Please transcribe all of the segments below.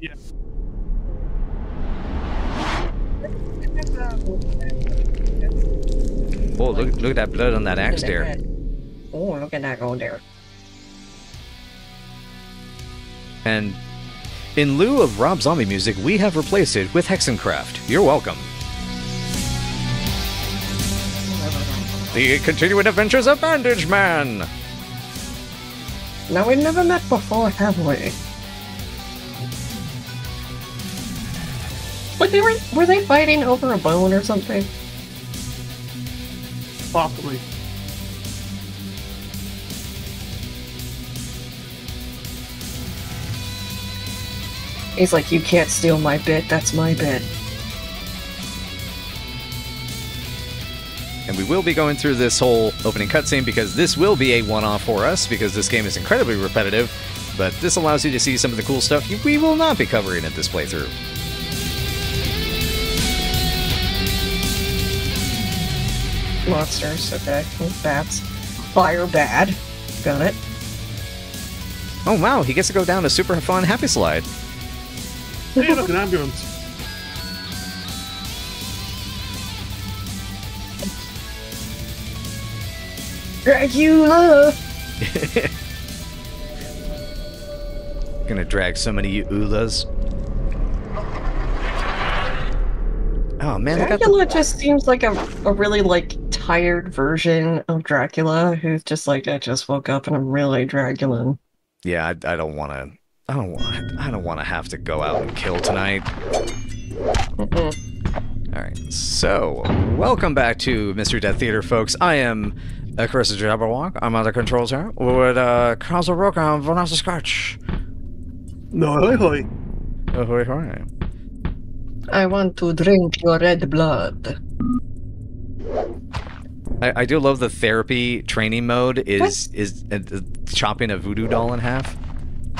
Yeah. Oh, look at that blood on that axe there. Oh, look at that go there. And in lieu of Rob Zombie music, we have replaced it with Hexencraft. You're welcome. The continuing adventures of Bandage Man! Now, we've never met before, have we? But were they fighting over a bone or something? Possibly. He's like, you can't steal my bit, that's my bit. And we will be going through this whole opening cutscene because this will be a one-off for us because this game is incredibly repetitive, but this allows you to see some of the cool stuff we will not be covering at this playthrough. Monsters, okay. Bats. Fire bad. Got it. Oh wow, he gets to go down a super fun happy slide. Hey, look, an ambulance. Dracula! Gonna drag so many Ulas. Oh man, Dracula just seems like a really like tired version of Dracula who's just like, I just woke up and I'm really Dracula. Yeah, I don't want to. I don't want to have to go out and kill tonight. All right, so welcome back to Mystery Death Theater, folks. I am Chris Jabberwock. I'm on the controls here with Carl Rook and vanessasketch. No, hoi hoi. Oh, hoi hoi. I want to drink your red blood. I do love the therapy training mode is chopping a voodoo doll in half.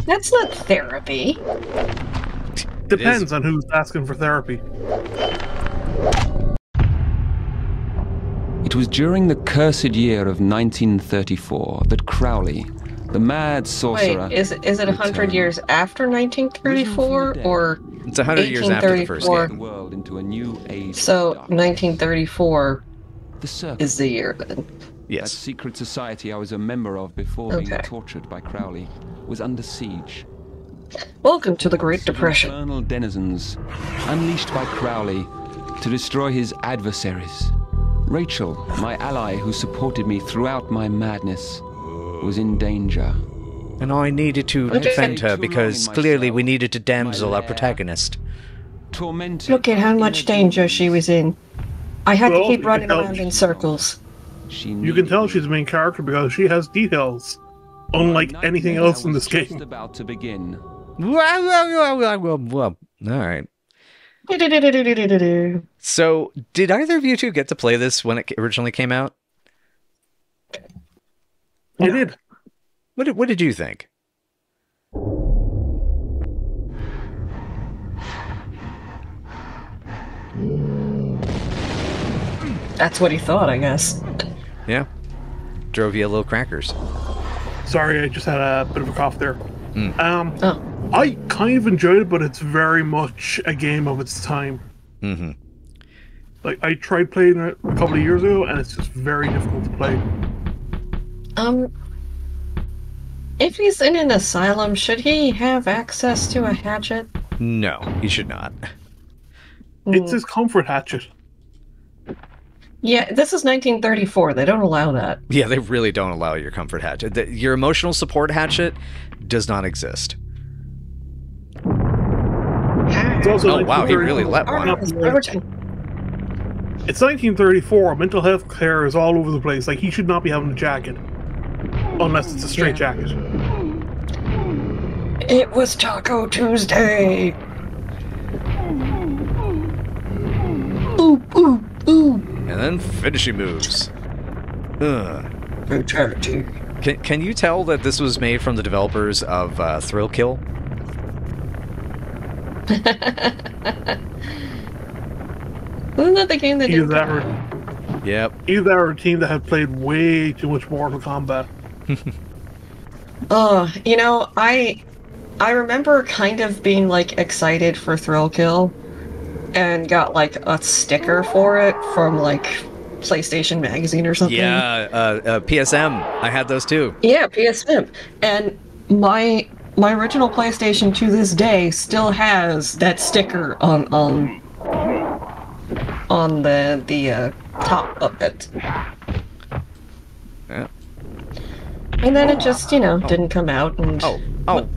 That's not therapy. Depends on who's asking for therapy. It was during the cursed year of 1934 that Crowley, the mad sorcerer... Wait, is it 100 years after 1934, or it's 100 years after the first game. The world into a new age so 1934 the is the year then? That Yes. secret society I was a member of before being tortured by Crowley was under siege. Welcome to the Great Depression. Infernal denizens, unleashed by Crowley to destroy his adversaries. Rachel, my ally who supported me throughout my madness, was in danger. And I needed to defend her because clearly we needed to damsel our protagonist. Tormented. Look at how much danger she was in. I had to keep running around in circles. You can tell she's the main character because she has details, unlike anything else in this game. About to begin. All right. So, did either of you two get to play this when it originally came out? I did. What did you think? That's what he thought, I guess. Yeah. Drove you a little crackers. Sorry, I just had a bit of a cough there. Oh. I kind of enjoyed it, but it's very much a game of its time. Mm-hmm. Like, I tried playing it a couple of years ago, and it's just very difficult to play. If he's in an asylum, should he have access to a hatchet? No, you should not. It's his comfort hatchet. Yeah, this is 1934. They don't allow that. Yeah, they really don't allow your comfort hatchet. Your emotional support hatchet does not exist. It's also Oh, wow, he really let one. It's 1934. Mental health care is all over the place. Like, he should not be having a jacket. Unless it's a straight jacket. It was Taco Tuesday. Ooh, ooh, ooh. And then finishing moves. Brutality. Can you tell that this was made from the developers of Thrill Kill? Wasn't that the game that did that? Yep. Either that or a team that had played way too much Mortal Kombat. You know, I I remember kind of being like excited for Thrill Kill and got like a sticker for it from like PlayStation Magazine or something. Yeah, PSM. I had those too. Yeah, PSM. And my original PlayStation to this day still has that sticker on the top of it. Yeah. And then it just, didn't come out. And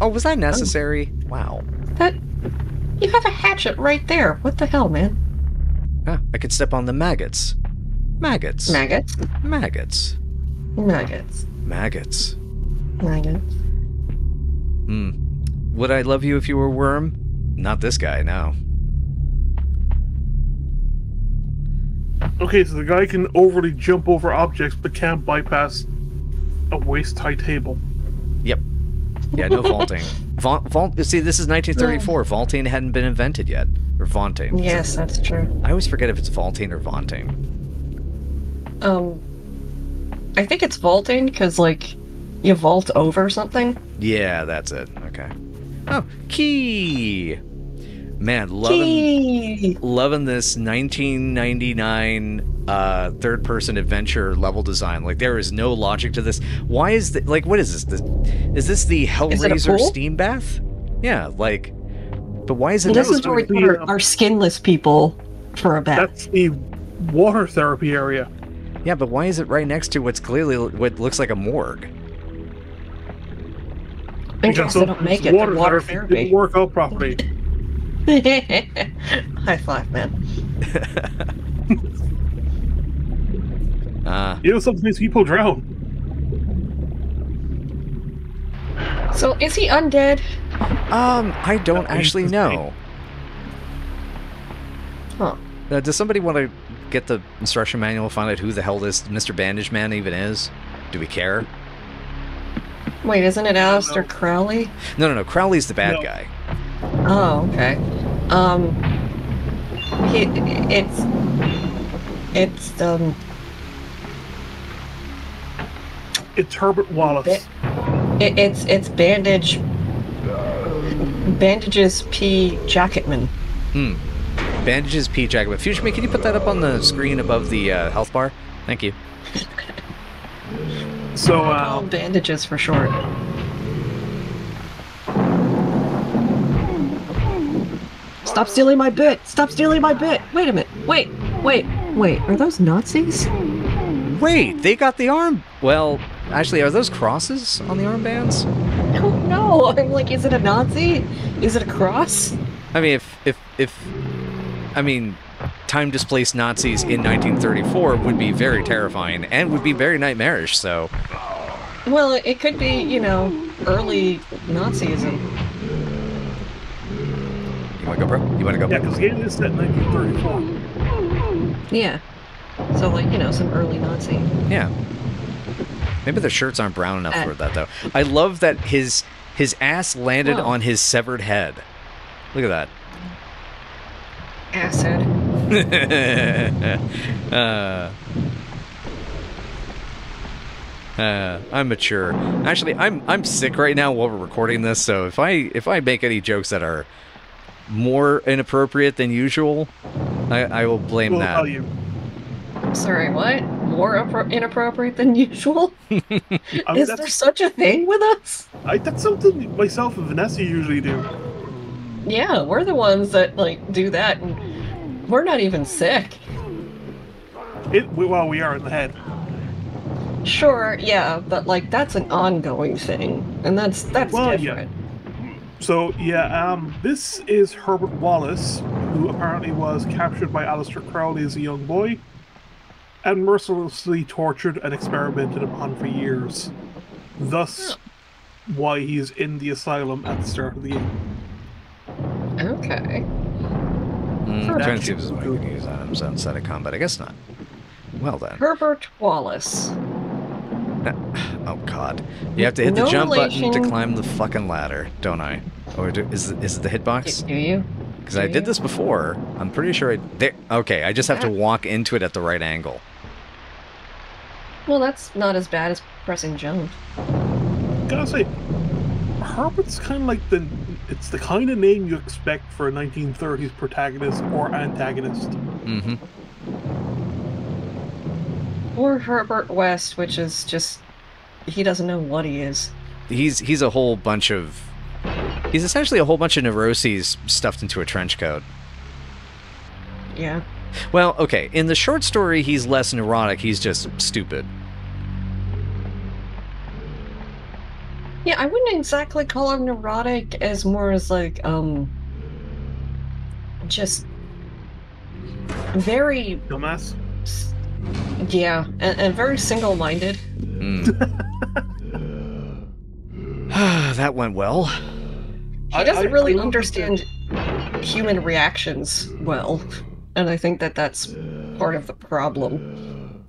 was that necessary? Wow. That you have a hatchet right there. What the hell, man? I could step on the maggots. Maggots. Maggots. Maggots. Maggots. Maggots. Maggots. Would I love you if you were a worm? Not this guy, no. Okay, so the guy can overly jump over objects but can't bypass a waist-high table. Yep. Yeah, no vaulting. See, this is 1934. Vaulting hadn't been invented yet. Or vaunting. Yes, that's true. I always forget if it's vaulting or vaunting. I think it's vaulting, because, like, you vault over something. Yeah, that's it. Okay. Oh, key! Man, loving this 1999 third-person adventure level design. Like, there is no logic to this. Why is the, like, what is this? Is this the Hellraiser steam bath? Yeah, like, but why is it? This is where we put our skinless people for a bath. That's the water therapy area. Yeah, but why is it right next to what's clearly what looks like a morgue? Because they don't make it water, water therapy. Didn't work out properly. High five, man. Sometimes people drown. So, is he undead? I don't actually know. Huh. Does somebody want to get the instruction manual and find out who the hell this Mr. Bandage Man even is? Do we care? Wait, isn't it Aleister Crowley? No. Crowley's the bad guy. Oh, okay. It's Herbert Wallace. It's Bandages P. Jacketman. Bandages P. Jacketman. Future Me, can you put that up on the screen above the health bar? Thank you. So, bandages for short. Stop stealing my bit! Stop stealing my bit! Wait a minute! Wait! Are those Nazis? Wait, they got the arm... Well, actually, are those crosses on the armbands? I don't know. I'm like, is it a Nazi? Is it a cross? I mean, time-displaced Nazis in 1934 would be very terrifying and would be very nightmarish, so... Well, it could be, early Nazism. You want to go, bro? You want to go? Yeah, because the game is set in 1934. Yeah. So, like, some early Nazi. Yeah. Maybe their shirts aren't brown enough for that, though. I love that his ass landed on his severed head. Look at that. Acid. I'm mature. Actually, I'm sick right now while we're recording this, so if I make any jokes that are more inappropriate than usual, I will blame that. Tell you. Sorry, what? More inappropriate than usual? Is there such a thing with us? That's something myself and Vanessa usually do. Yeah, we're the ones that, like, do that, and we're not even sick. Well, we are in the head. Sure, yeah, but, like, that's an ongoing thing, and that's different. Yeah. So, this is Herbert Wallace, who apparently was captured by Aleister Crowley as a young boy, and mercilessly tortured and experimented upon for years. Thus, why he's in the asylum at the start of the game. Okay. I'm trying to see if this is what I can use items outside of combat. I guess not. Well then. Herbert Wallace. Oh god. You have to hit the jump button to climb the fucking ladder, don't I? Or is it the hitbox? Do you? Because I did this before. I'm pretty sure okay, I just have to walk into it at the right angle. Well, that's not as bad as pressing jump. Gotta say, Herbert's kind of like it's the kind of name you expect for a 1930s protagonist or antagonist. Mm-hmm. Or Herbert West, which is just, he doesn't know what he is. He's a whole bunch of, he's essentially a whole bunch of neuroses stuffed into a trench coat. Yeah. Well, okay, in the short story, he's less neurotic, he's just stupid. Yeah, I wouldn't exactly call him neurotic, as more as like, just very... Dumbass? Yeah, and very single-minded. That went well. He doesn't really understand human reactions well, and I think that that's part of the problem.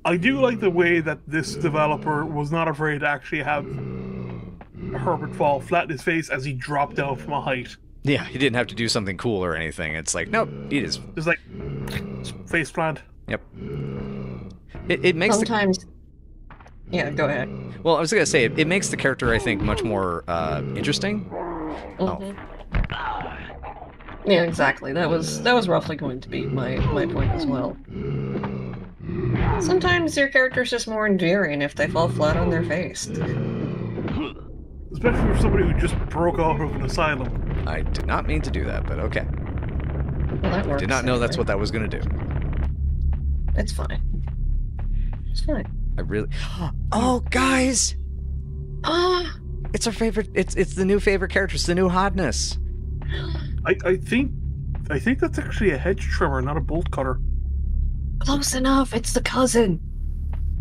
I do like the way that this developer was not afraid to actually have Herbert fall flat in his face as he dropped down from a height. Yeah, he didn't have to do something cool or anything. It's like, nope, he just... Just like, face plant. Yep. It makes sometimes... Yeah, go ahead. Well, I was gonna say, it makes the character, I think, much more interesting. Mm-hmm. Oh. Yeah, exactly. That was roughly going to be my point as well. Sometimes your character's just more endearing if they fall flat on their face. Especially for somebody who just broke out of an asylum. I did not mean to do that, but okay. Well, that works. Did not know anyway. that's what that was gonna do. It's fine. It's fine. I really... Oh, guys! It's our favorite... It's the new favorite character. It's the new hotness. I think that's actually a hedge trimmer, not a bolt cutter. Close enough. It's the cousin.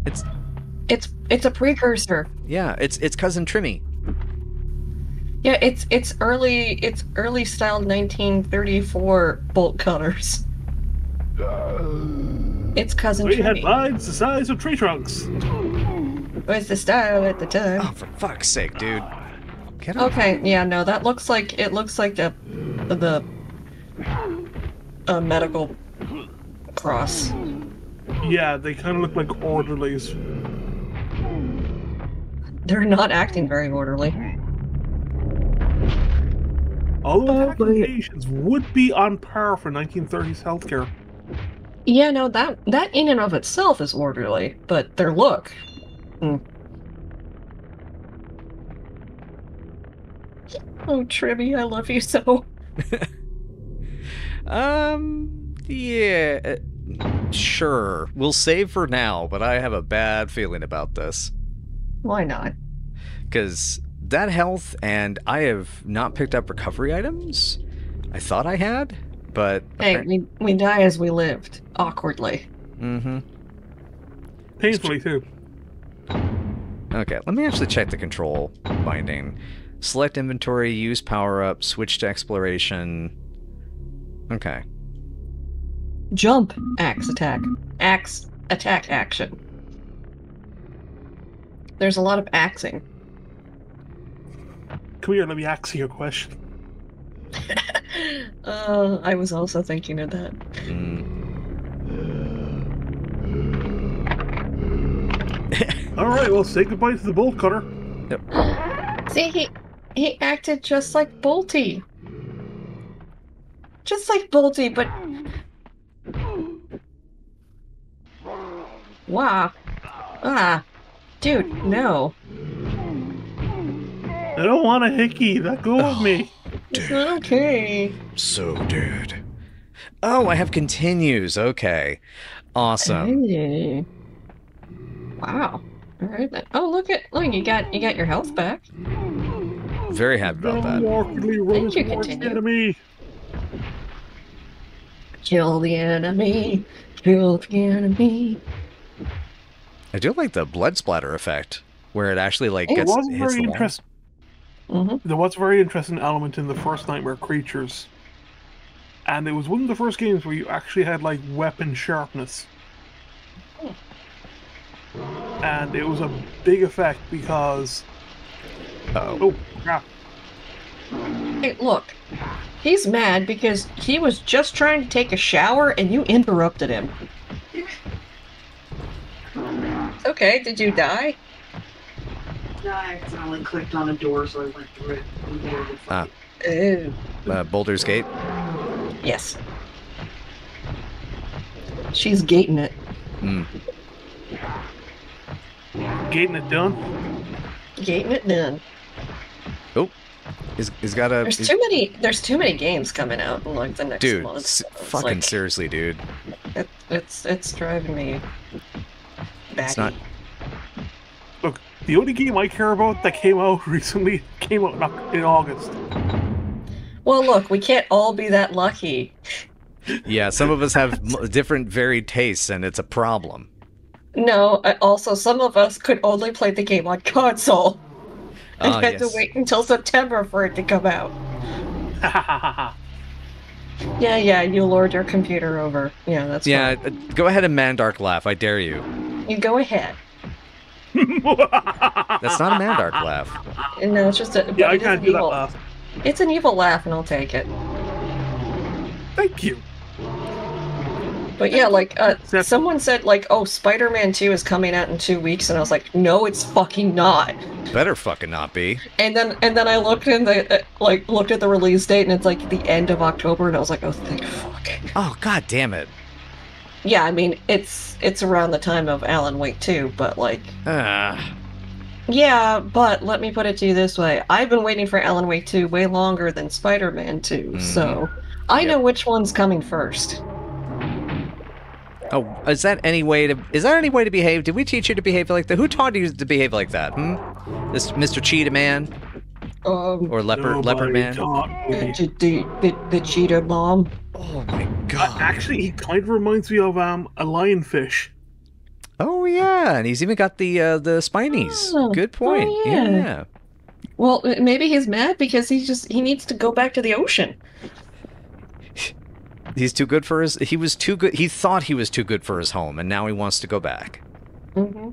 It's a precursor. Yeah, it's cousin Trimmy. Yeah, it's early style 1934 bolt cutters. It's cousin We Trimmy. had vines the size of tree trunks. Was the style at the time. Oh, for fuck's sake, dude. Get on. Okay, yeah, no, that looks like the medical cross. Yeah, they kind of look like orderlies. They're not acting very orderly. Although applications would be on par for 1930s healthcare. Yeah, no, that in and of itself is orderly, but their look. Oh, Trimmy, I love you so. Yeah, sure. We'll save for now, but I have a bad feeling about this. Why not? Because that health, and I have not picked up recovery items. I thought I had, but... Hey, we die as we lived. Awkwardly. Mm-hmm. Painfully, too. Okay, let me actually check the control binding. Select inventory, use power-up, switch to exploration. Okay. Jump, axe attack. Axe attack action. There's a lot of axing. Come here, let me ask you a question. I was also thinking of that. Alright, well, say goodbye to the bolt cutter. Yep. See, he acted just like Bolty. Just like Bolty, but... Wow. Ah. Dude, no. I don't want a hickey. Let go of me. It's not okay. So dead. Oh, I have continues. Okay. Awesome. Hey. Wow. Alright then. Oh, look, you got your health back. Very happy about that. Awkwardly run Thank you, towards the continue. enemy. Kill the enemy. Kill the enemy. I do like the blood splatter effect, where it actually like It gets was hits very the wall. interesting. Mm-hmm. There was a very interesting element in the first Nightmare Creatures. And it was one of the first games where you actually had, like, weapon sharpness. And it was a big effect because... Oh, crap. Hey, look. He's mad because he was just trying to take a shower and you interrupted him. Okay, did you die? I accidentally clicked on a door, so I went through it. Boulder's Gate? Yes. She's gating it. Gating it done. Gating it done. Oh. He's got a... There's too many games coming out in like the next month. Dude, fucking seriously, dude. It's driving me batty. It's not... Look, the only game I care about that came out recently came out in August. Well, look, we can't all be that lucky. Yeah, some of us have different varied tastes, and it's a problem. No, also, some of us could only play the game on console. And had to wait until September for it to come out. Yeah, you lord your computer over. Yeah, that's fine. Yeah, go ahead and Mandark laugh, I dare you. You go ahead. That's not a Mandark laugh. No, it's just a... Yeah, I can't do that laugh. It's an evil laugh, and I'll take it. Thank you. But yeah, like, someone said, like, oh, Spider-Man 2 is coming out in 2 weeks, and I was like, no, it's fucking not. Better fucking not be. And then I looked in the, looked at the release date, and it's like the end of October, and I was like, oh, thank fuck. Oh, god damn it. Yeah, I mean, it's around the time of Alan Wake 2, but like... Yeah, but let me put it to you this way. I've been waiting for Alan Wake 2 way longer than Spider-Man 2, so I know which one's coming first. Oh, is there any way to behave? Did we teach you to behave like that? Who taught you to behave like that? This Mr. Cheetah Man? Or Leopard Man? The Cheetah Mom. Oh my god. Actually, he kind of reminds me of a lionfish. Oh yeah, and he's even got the spinies. Oh, good point. Oh, yeah. Yeah. Well, maybe he's mad because he needs to go back to the ocean. He's too good for his... He was too good... He thought he was too good for his home, and now he wants to go back. Mm-hmm.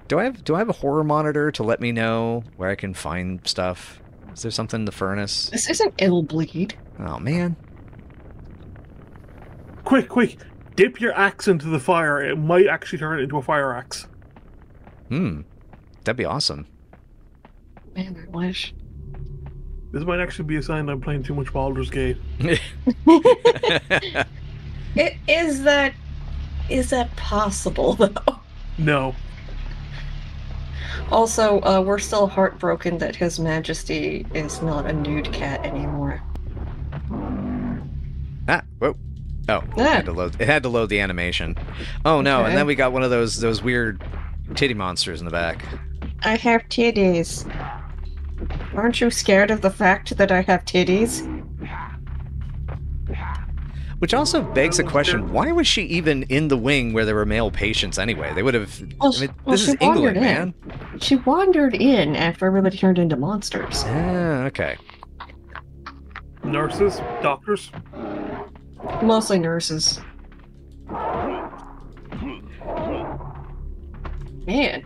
Do I have a horror monitor to let me know where I can find stuff? Is there something in the furnace? This isn't It'll Bleed. Oh, man. Quick. Dip your axe into the fire. It might actually turn it into a fire axe. That'd be awesome. Man, I wish. This might actually be a sign I'm playing too much Baldur's Gate. Is that possible, though? No. Also, we're still heartbroken that His Majesty is not a nude cat anymore. Whoa. Oh, it had to load the animation. Oh no, and then we got one of those weird titty monsters in the back. I have titties. Aren't you scared of the fact that I have titties? Which also begs the question, why was she even in the wing where there were male patients anyway? They would have... this is England, man. She wandered in after everybody turned into monsters. Okay. Nurses? Doctors? Mostly nurses. Man.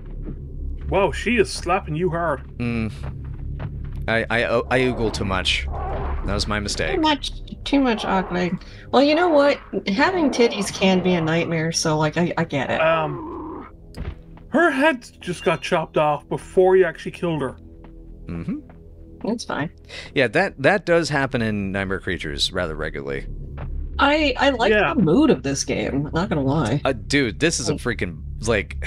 Wow, she is slapping you hard. I oogle too much. That was my mistake. Too much ugly. Well, you know what? Having titties can be a nightmare, so, like, I get it. Her head just got chopped off before you actually killed her. It's fine. Yeah, that does happen in Nightmare Creatures rather regularly. I like the mood of this game, not gonna lie. Dude, this is a freaking, like...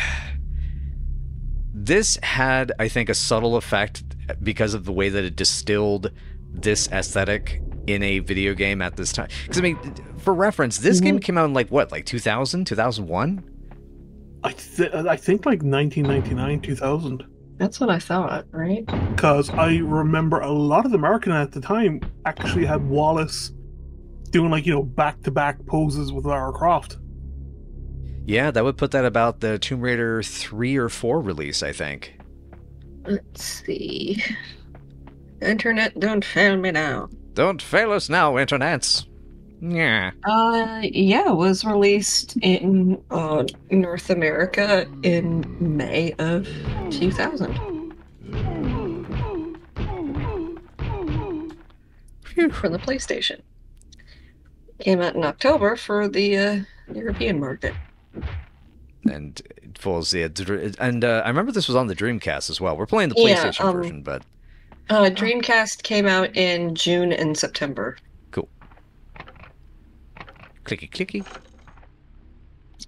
This had, I think, a subtle effect because of the way that it distilled this aesthetic in a video game at this time. Because, I mean, for reference, this game came out in, like, what, like 2000? 2001? I think, like, 1999, 2000. That's what I thought, right? Because I remember a lot of the American at the time actually had Wallace doing, like, you know, back-to-back poses with Lara Croft. Yeah, that would put that about the Tomb Raider 3 or 4 release, I think. Let's see. Internet, don't fail me now. Don't fail us now, internets. Yeah. Yeah, it was released in North America in May of 2000. Phew. For the PlayStation. Came out in October for the European market. and I remember this was on the Dreamcast as well. We're playing the PlayStation version, but Dreamcast came out in June and September. Cool. Clicky clicky.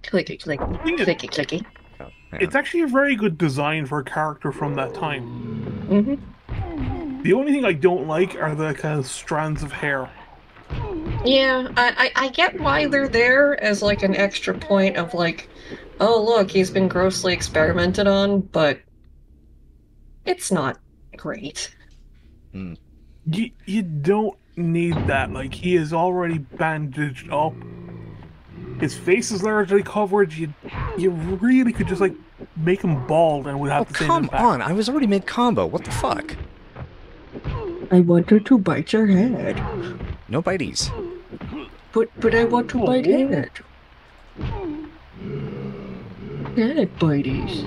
Clicky clicky. Clicky clicky. Oh, it's actually a very good design for a character from that time. Mm-hmm. The only thing I don't like are the kind of strands of hair. Yeah, I get why they're there as like an extra point of like, oh look, he's been grossly experimented on, but it's not great. You don't need that. Like, he is already bandaged up. His face is largely covered. You really could just like make him bald and would have the same impact. Come on, I was already mid-combo. What the fuck? I wanted to bite your head. No bites. But I want to bite head. Head bites.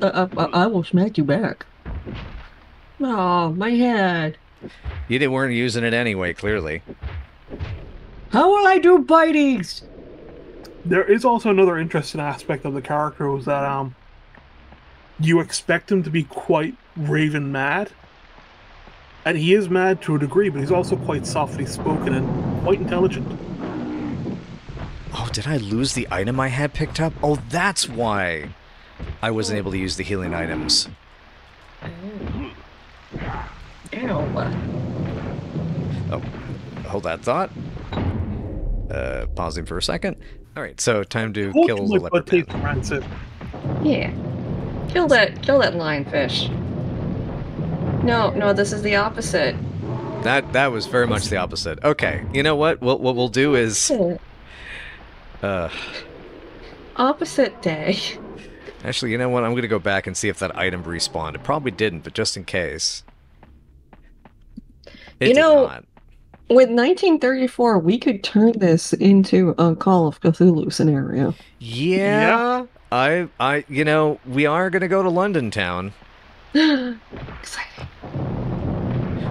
I will smack you back. Oh, my head. You weren't using it anyway, clearly. How will I do bitings? There is also another interesting aspect of the character was that you expect him to be quite raving mad. And he is mad to a degree, but he's also quite softly spoken and quite intelligent. Oh, did I lose the item I had picked up? Oh, that's why I wasn't able to use the healing items. Ew. Oh, hold that thought. Pausing for a second. Alright, so time to kill the leopard man. Yeah. Kill that lionfish. No, this is the opposite. That was very much the opposite. Okay, you know what? What we'll do is... Opposite day. Actually, you know what? I'm going to go back and see if that item respawned. It probably didn't, but just in case. It did not. With 1934, we could turn this into a Call of Cthulhu scenario. Yeah. You know, we are going to go to London town. Exciting.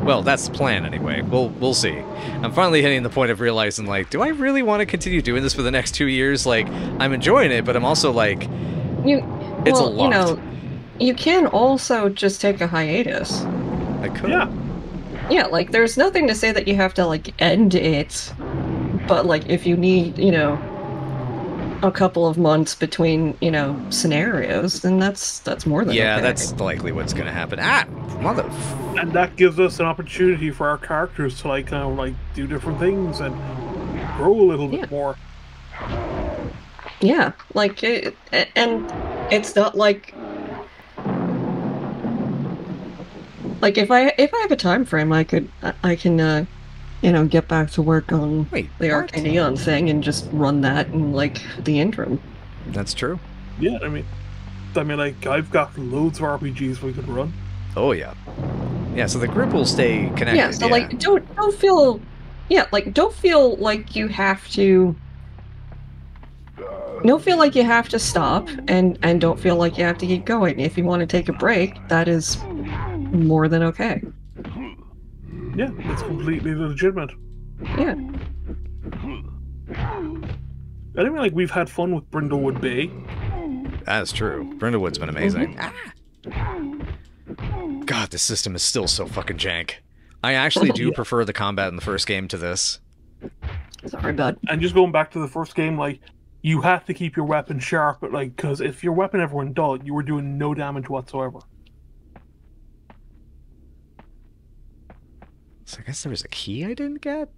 Well, that's the plan anyway. We'll see. I'm finally hitting the point of realizing, like, do I really want to continue doing this for the next 2 years? Like, I'm enjoying it, but I'm also like, it's a lot. You know, you can also just take a hiatus. I could. Yeah, like, there's nothing to say that you have to, like, end it. But, like, if you need, you know, a couple of months between, you know, scenarios, then that's more than okay. That's likely what's going to happen. Mother... And that gives us an opportunity for our characters to, like, kind of, like, do different things and grow a little bit more. Yeah, like, and it's not like... Like, if I have a time frame, I can, you know, get back to work on the Arcane Neon thing and just run that in, like, the interim. That's true. Yeah, I mean, like, I've got loads of RPGs we could run. Oh, yeah. Yeah, so the group will stay connected. Yeah, so, like, don't feel... Yeah, like, don't feel like you have to... Don't feel like you have to stop, and don't feel like you have to keep going. If you want to take a break, that is more than okay. Yeah, it's completely legitimate. Yeah. I mean, like, we've had fun with Brindlewood Bay. That's true. Brindlewood's been amazing. God, this system is still so fucking jank. I actually do prefer the combat in the first game to this. Sorry, bud. And just going back to the first game, like, you have to keep your weapon sharp, but, like, because if your weapon ever went dull, you were doing no damage whatsoever. So I guess there was a key I didn't get?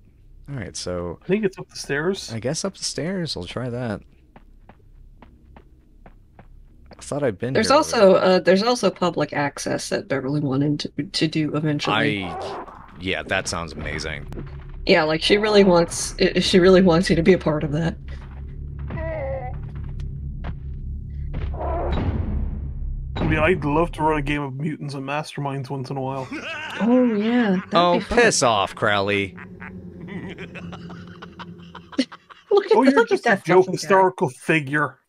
Alright, so... I think it's up the stairs. I guess up the stairs. I'll try that. I thought I'd been there's here. There's also public access that Beverly wanted to do eventually. Yeah, that sounds amazing. Yeah, like, she really wants you to be a part of that. I mean, I'd love to run a game of Mutants and Masterminds once in a while. Oh, yeah. Oh, piss off, Crowley. You're just a joke historical figure.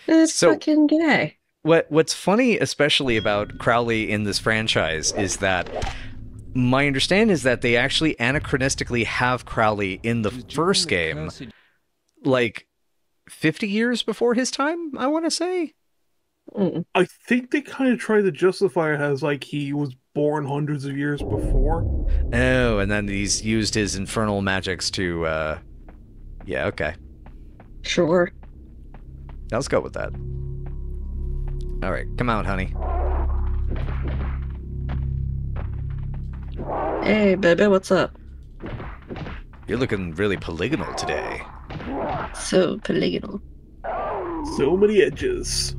It's fucking gay. What's funny, especially about Crowley in this franchise, is that my understanding is that they actually anachronistically have Crowley in the first game, like, 50 years before his time, I want to say. I think they kind of try to justify it as like he was born hundreds of years before. Oh, and then he's used his infernal magics to, yeah, okay. Sure. Let's go with that. All right, come out, honey. Hey, baby, what's up? You're looking really polygonal today. So polygonal. So many edges.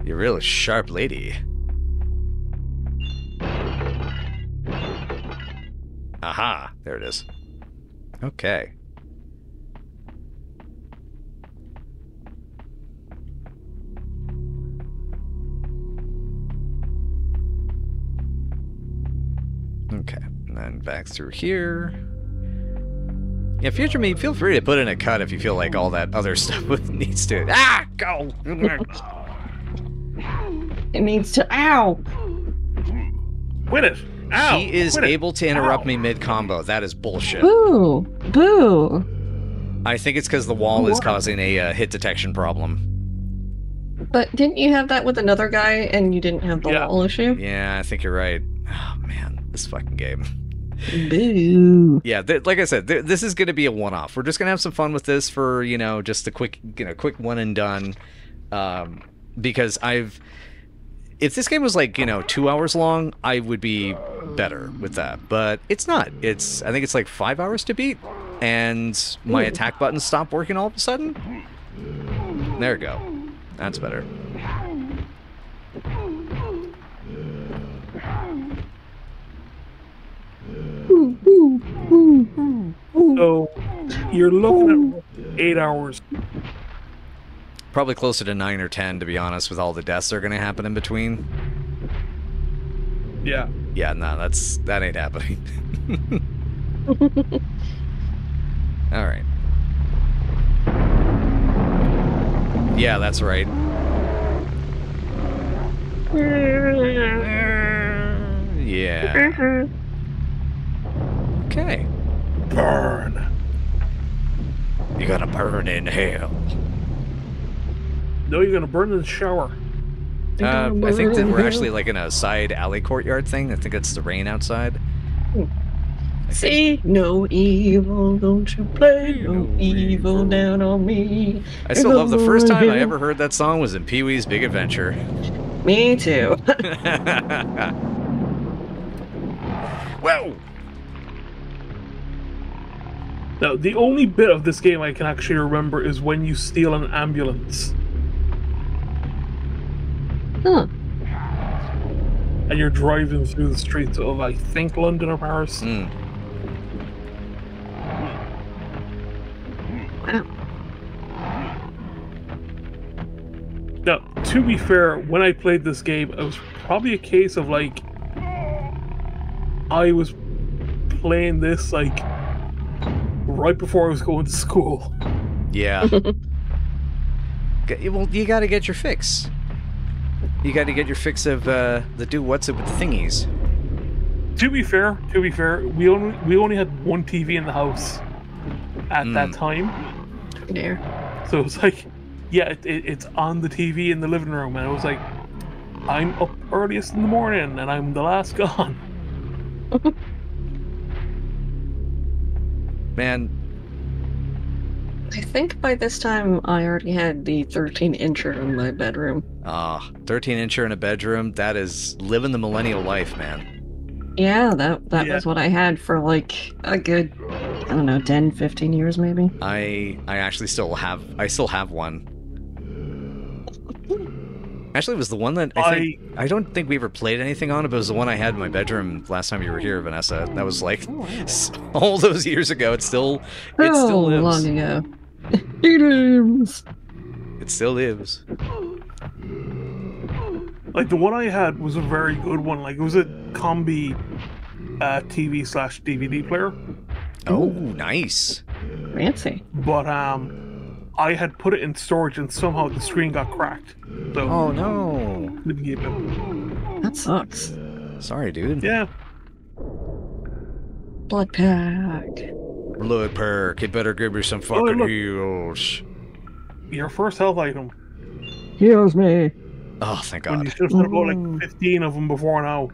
You're a real sharp lady. Aha, there it is. Okay. Okay, and then back through here. Yeah, future me, feel free to put in a cut if you feel like all that other stuff needs to... Ah! Go! It needs to. Ow! Quit it! Ow! He is Quit it. able to interrupt Ow. me mid-combo. That is bullshit. Boo! Boo! I think it's because the wall is causing a hit detection problem. But didn't you have that with another guy and you didn't have the wall issue? Yeah, I think you're right. Oh, man. This fucking game. Boo! Yeah, like I said, this is going to be a one-off. We're just going to have some fun with this for, you know, just a quick one and done. Because if this game was like, you know, 2 hours long, I would be better with that. But it's not. I think it's like 5 hours to beat. And my attack buttons stopped working all of a sudden. There we go. That's better. So you're looking at 8 hours. Probably closer to 9 or 10, to be honest, with all the deaths that are going to happen in between. Yeah. Yeah, no, that ain't happening. All right. Yeah, that's right. Yeah. Okay. Burn. You gotta burn in hell. No, you're gonna burn in the shower. I think that we're actually like in a side alley courtyard thing. I think it's the rain outside. See, no evil, don't you play no evil down on me. I still love the first time I ever heard that song was in Pee-wee's Big Adventure. Me too. Whoa! Now, the only bit of this game I can actually remember is when you steal an ambulance. Huh. And you're driving through the streets of, I think, London or Paris. Mm. Wow. Now, to be fair, when I played this game, it was probably a case of, like, I was playing this, like, right before I was going to school. Yeah. Well, you gotta get your fix. You gotta get your fix of the what's it with the thingies. To be fair, we only had one TV in the house at that time. There. So it was like, yeah, it's on the TV in the living room, and it was like, I'm up earliest in the morning, and I'm the last gone. Man. I think by this time I already had the 13-incher in my bedroom. 13-incher in a bedroom, that is living the millennial life, man. Yeah, that was what I had for like a good, I don't know, 10, 15 years maybe. I actually still have one. Actually, it was the one that I don't think we ever played anything on it, but it was the one I had in my bedroom last time you were here, Vanessa. That was like all those years ago. It still lives. Long ago. It lives. It still lives. Like, the one I had was a very good one. Like, it was a combi TV/DVD player. Oh, nice. Fancy. But I had put it in storage, and somehow the screen got cracked. So, oh no. Didn't keep it. That sucks. Sorry, dude. Yeah. Blood pack. Blood perk. You better give me some fucking heals. your first health item. Heals me. Oh, thank When God. you should have had about like 15 of them before now.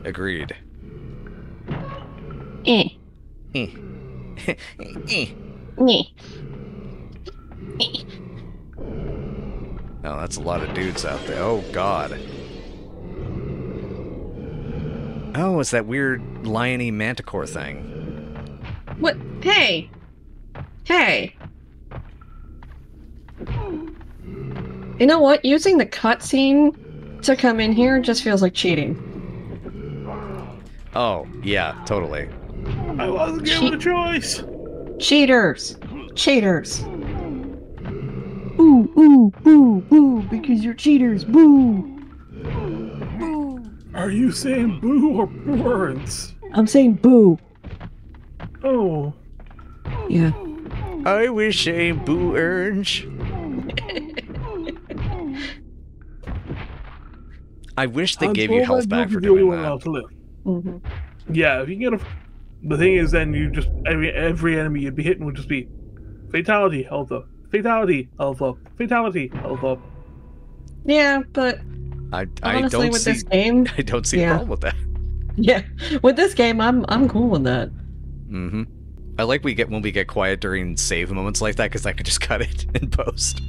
Agreed. Eh. Eh. Eh. Eh. Oh, that's a lot of dudes out there. Oh, God. Oh, it's that weird liony manticore thing. What? Hey! Hey! You know what? Using the cutscene to come in here just feels like cheating. Oh, yeah, totally. I wasn't given a choice. Cheaters! Cheaters! Boo, boo, boo, boo, because you're cheaters, boo! Boo! Are you saying boo or words? I'm saying boo. Oh. Yeah. I wish a boo urge. I wish they gave you health back for doing that. To live. Mm-hmm. Yeah, if you get a... The thing is, then you just... Every enemy you'd be hitting would just be... Fatality, health up. Fatality, health up. Fatality, health up. Yeah, but... I honestly, don't with see, this game... I don't see a problem with that. Yeah, with this game, I'm cool with that. Mm-hmm. I like when we get quiet during save moments like that, because I can just cut it in post.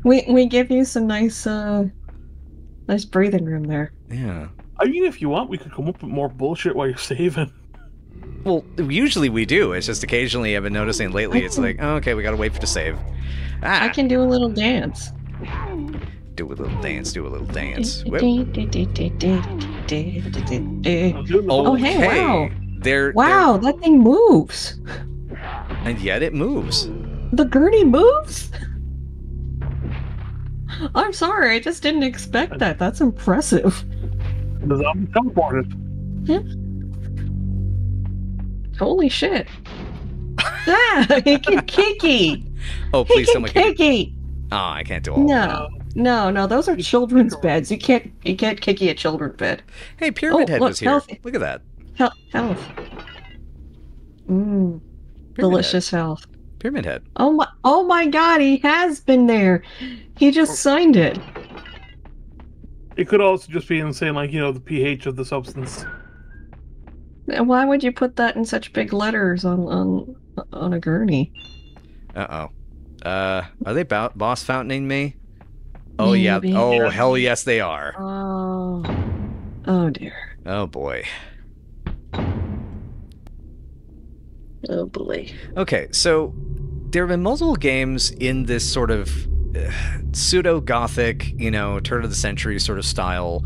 we give you some nice nice breathing room there. Yeah. I mean, if you want, we could come up with more bullshit while you're saving. Well, usually we do. It's just occasionally I've been noticing lately. It's like, oh, okay, we gotta wait for to save. I can do a little dance. Do a little dance. Do a little dance. Oh, hey, Okay. wow. They're That thing moves. and yet it moves. The gurney moves? I'm sorry, I just didn't expect that. That's impressive. The zombie teleported. Holy shit. He can kicky. Oh, please, someone can. Kicky. Oh, I can't do all that. No, those are children's beds. You can't kicky a children's bed. Hey, Pyramid Head look, was here. healthy. Look at that. Health. Delicious health. Pyramid Head. Oh my god, he has been there. He just signed it. It could also just be saying, like, you know, the pH of the substance. Why would you put that in such big letters on a gurney? Uh-oh. Are they boss fountaining me? Oh, Maybe. yeah. Oh, hell yes, they are. Oh dear. Oh, boy. Oh boy. Okay, so there have been multiple games in this sort of pseudo-gothic, you know, turn of the century sort of style,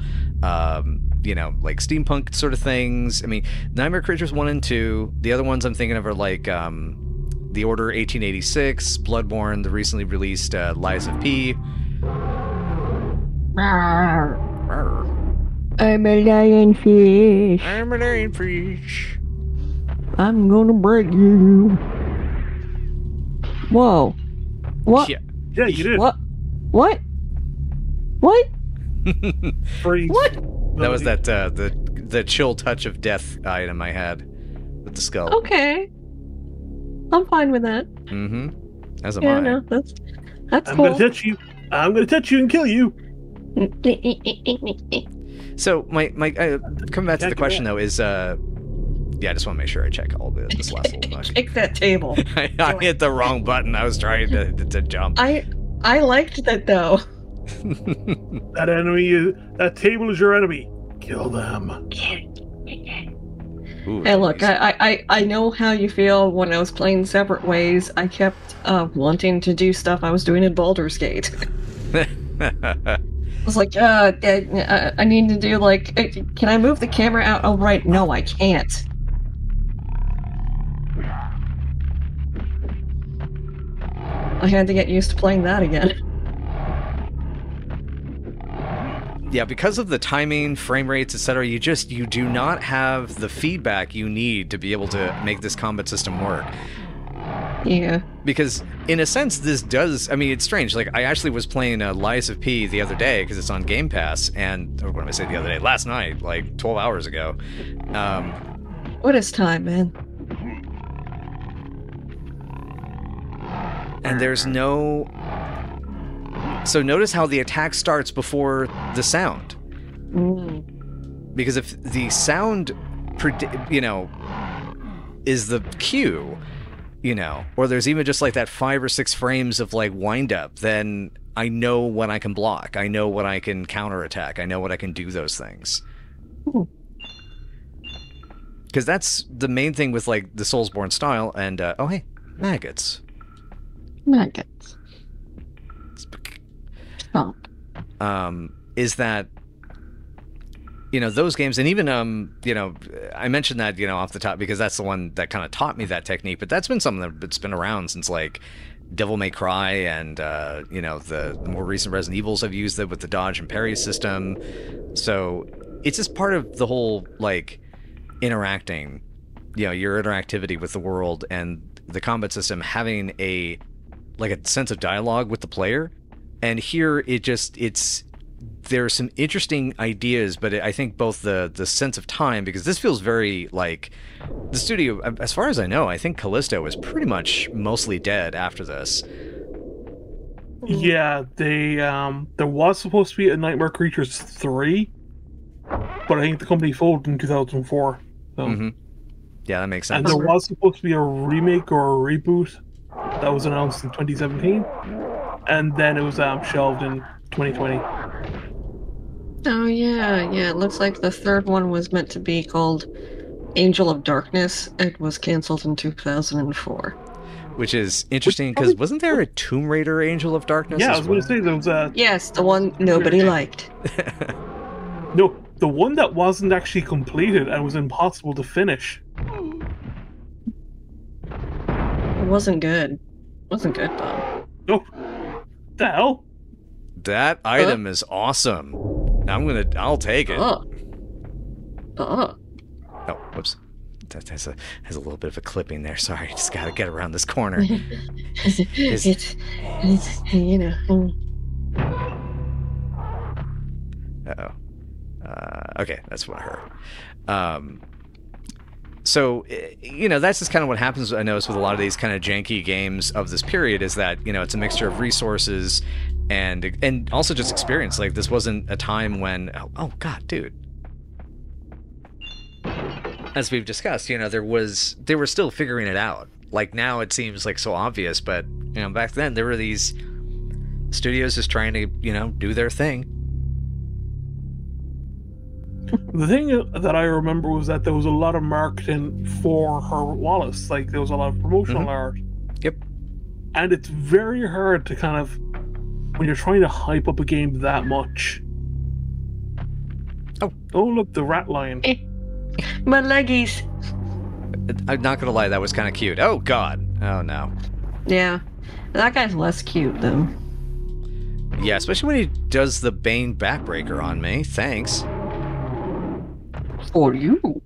you know, like steampunk sort of things. I mean, Nightmare Creatures 1 and 2. The other ones I'm thinking of are like The Order 1886, Bloodborne, the recently released Lies of P. I'm a lionfish. I'm a lionfish. I'm gonna break you. Whoa. What? Yeah, you did. What? What? What? Freeze. What? that was that the chill touch of death item I had with the skull. Okay. I'm fine with that. Mm-hmm. As am Yeah, I. no, that's I'm cool. gonna touch you. I'm gonna touch you and kill you. So my coming back to the question though is yeah, I just want to make sure I check all this last little bug. Kick that table. I hit the wrong button. I was trying to jump. I liked that though. That table is your enemy. Kill them. Ooh, Hey, look, nice. I know how you feel when I was playing Separate Ways. I kept wanting to do stuff I was doing in Baldur's Gate. I was like, I need to do like, can I move the camera out? Oh, right, no, I can't. I had to get used to playing that again. Yeah, because of the timing, frame rates, etc., you do not have the feedback you need to be able to make this combat system work. Yeah. Because, in a sense, this does... I mean, it's strange. Like, I actually was playing Lies of P the other day, because it's on Game Pass, and... Or what did I say the other day? Last night, like, 12 hours ago. What is time, man? And there's no... So notice how the attack starts before the sound. Because if the sound, you know, is the cue, you know, or there's even just like that 5 or 6 frames of like wind up, then I know when I can block. I know when I can counterattack. I know when I can do those things. Because that's the main thing with like the Soulsborne style. And oh hey, maggots. Maggots. Oh. Is that, you know, those games, and even you know, I mentioned that, you know, off the top because that's the one that kind of taught me that technique, but that's been something that's been around since like Devil May Cry and you know, the more recent Resident Evils have used it with the dodge and parry system. So it's just part of the whole like interacting, you know, your interactivity with the world and the combat system having a like a sense of dialogue with the player. And here there are some interesting ideas, but I think both the sense of time, because this feels very like the studio, as far as I know, I think Kallisto is pretty much mostly dead after this. Yeah, they there was supposed to be a Nightmare Creatures 3, but I think the company folded in 2004. So. Yeah, that makes sense. And there was supposed to be a remake or a reboot that was announced in 2017. And then it was shelved in 2020. Oh yeah, yeah. It looks like the third one was meant to be called Angel of Darkness. It was canceled in 2004. Which is interesting because wasn't there a Tomb Raider Angel of Darkness? Yeah, I was going to say there was a... Yes, the one nobody liked. No, the one that wasn't actually completed and was impossible to finish. It wasn't good. Wasn't good though. No. The hell? That item is awesome. I'll take it. Oh, whoops. That has a little bit of a clipping there. Sorry, just gotta get around this corner. it's you know. Okay, that's what I heard. So, you know, that's just kind of what happens, I notice, with a lot of these kind of janky games of this period, is that, you know, it's a mixture of resources and also just experience. Like, this wasn't a time when... Oh, God, dude. As we've discussed, you know, they were still figuring it out. Like, now it seems like so obvious, but, you know, back then there were these studios just trying to, you know, do their thing. The thing that I remember was that there was a lot of marketing for Herbert Wallace. Like, there was a lot of promotional art. Yep. And it's very hard to kind of, when you're trying to hype up a game that much. Oh, look, the rat lion. My leggies. I'm not gonna lie, that was kind of cute. Oh, God. Oh, no. Yeah. That guy's less cute, though. Yeah, especially when he does the Bane backbreaker on me. Thanks. For you.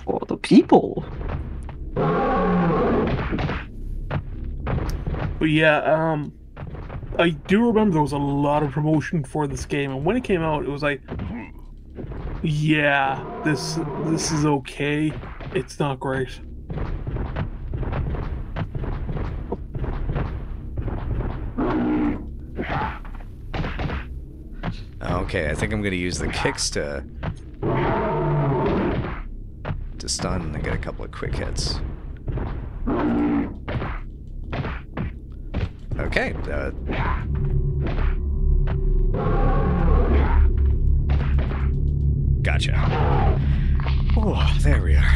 For the people. But yeah, I do remember there was a lot of promotion for this game, and when it came out, it was like, yeah, this is okay. It's not great. Okay, I think I'm gonna use the kicks to stun and then get a couple of quick hits. Okay. Gotcha. Oh, there we are.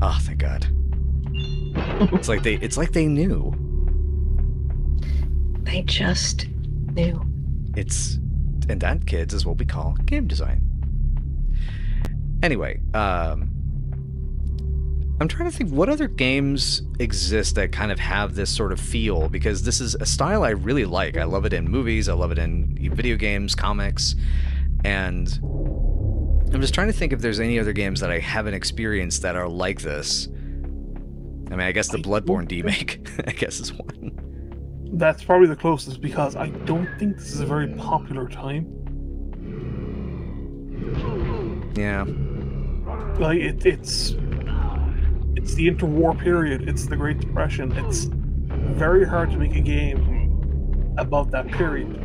Oh, thank God. It's like they knew. They just knew. And that, kids, is what we call game design. Anyway, I'm trying to think what other games exist that kind of have this sort of feel, because this is a style I really like. I love it in movies, I love it in video games, comics, and I'm just trying to think if there's any other games that I haven't experienced that are like this. I mean, I guess the Bloodborne remake, I guess, is one. That's probably the closest, because I don't think this is a very popular time. Yeah. Like, it's... It's the interwar period. It's the Great Depression. It's very hard to make a game above that period.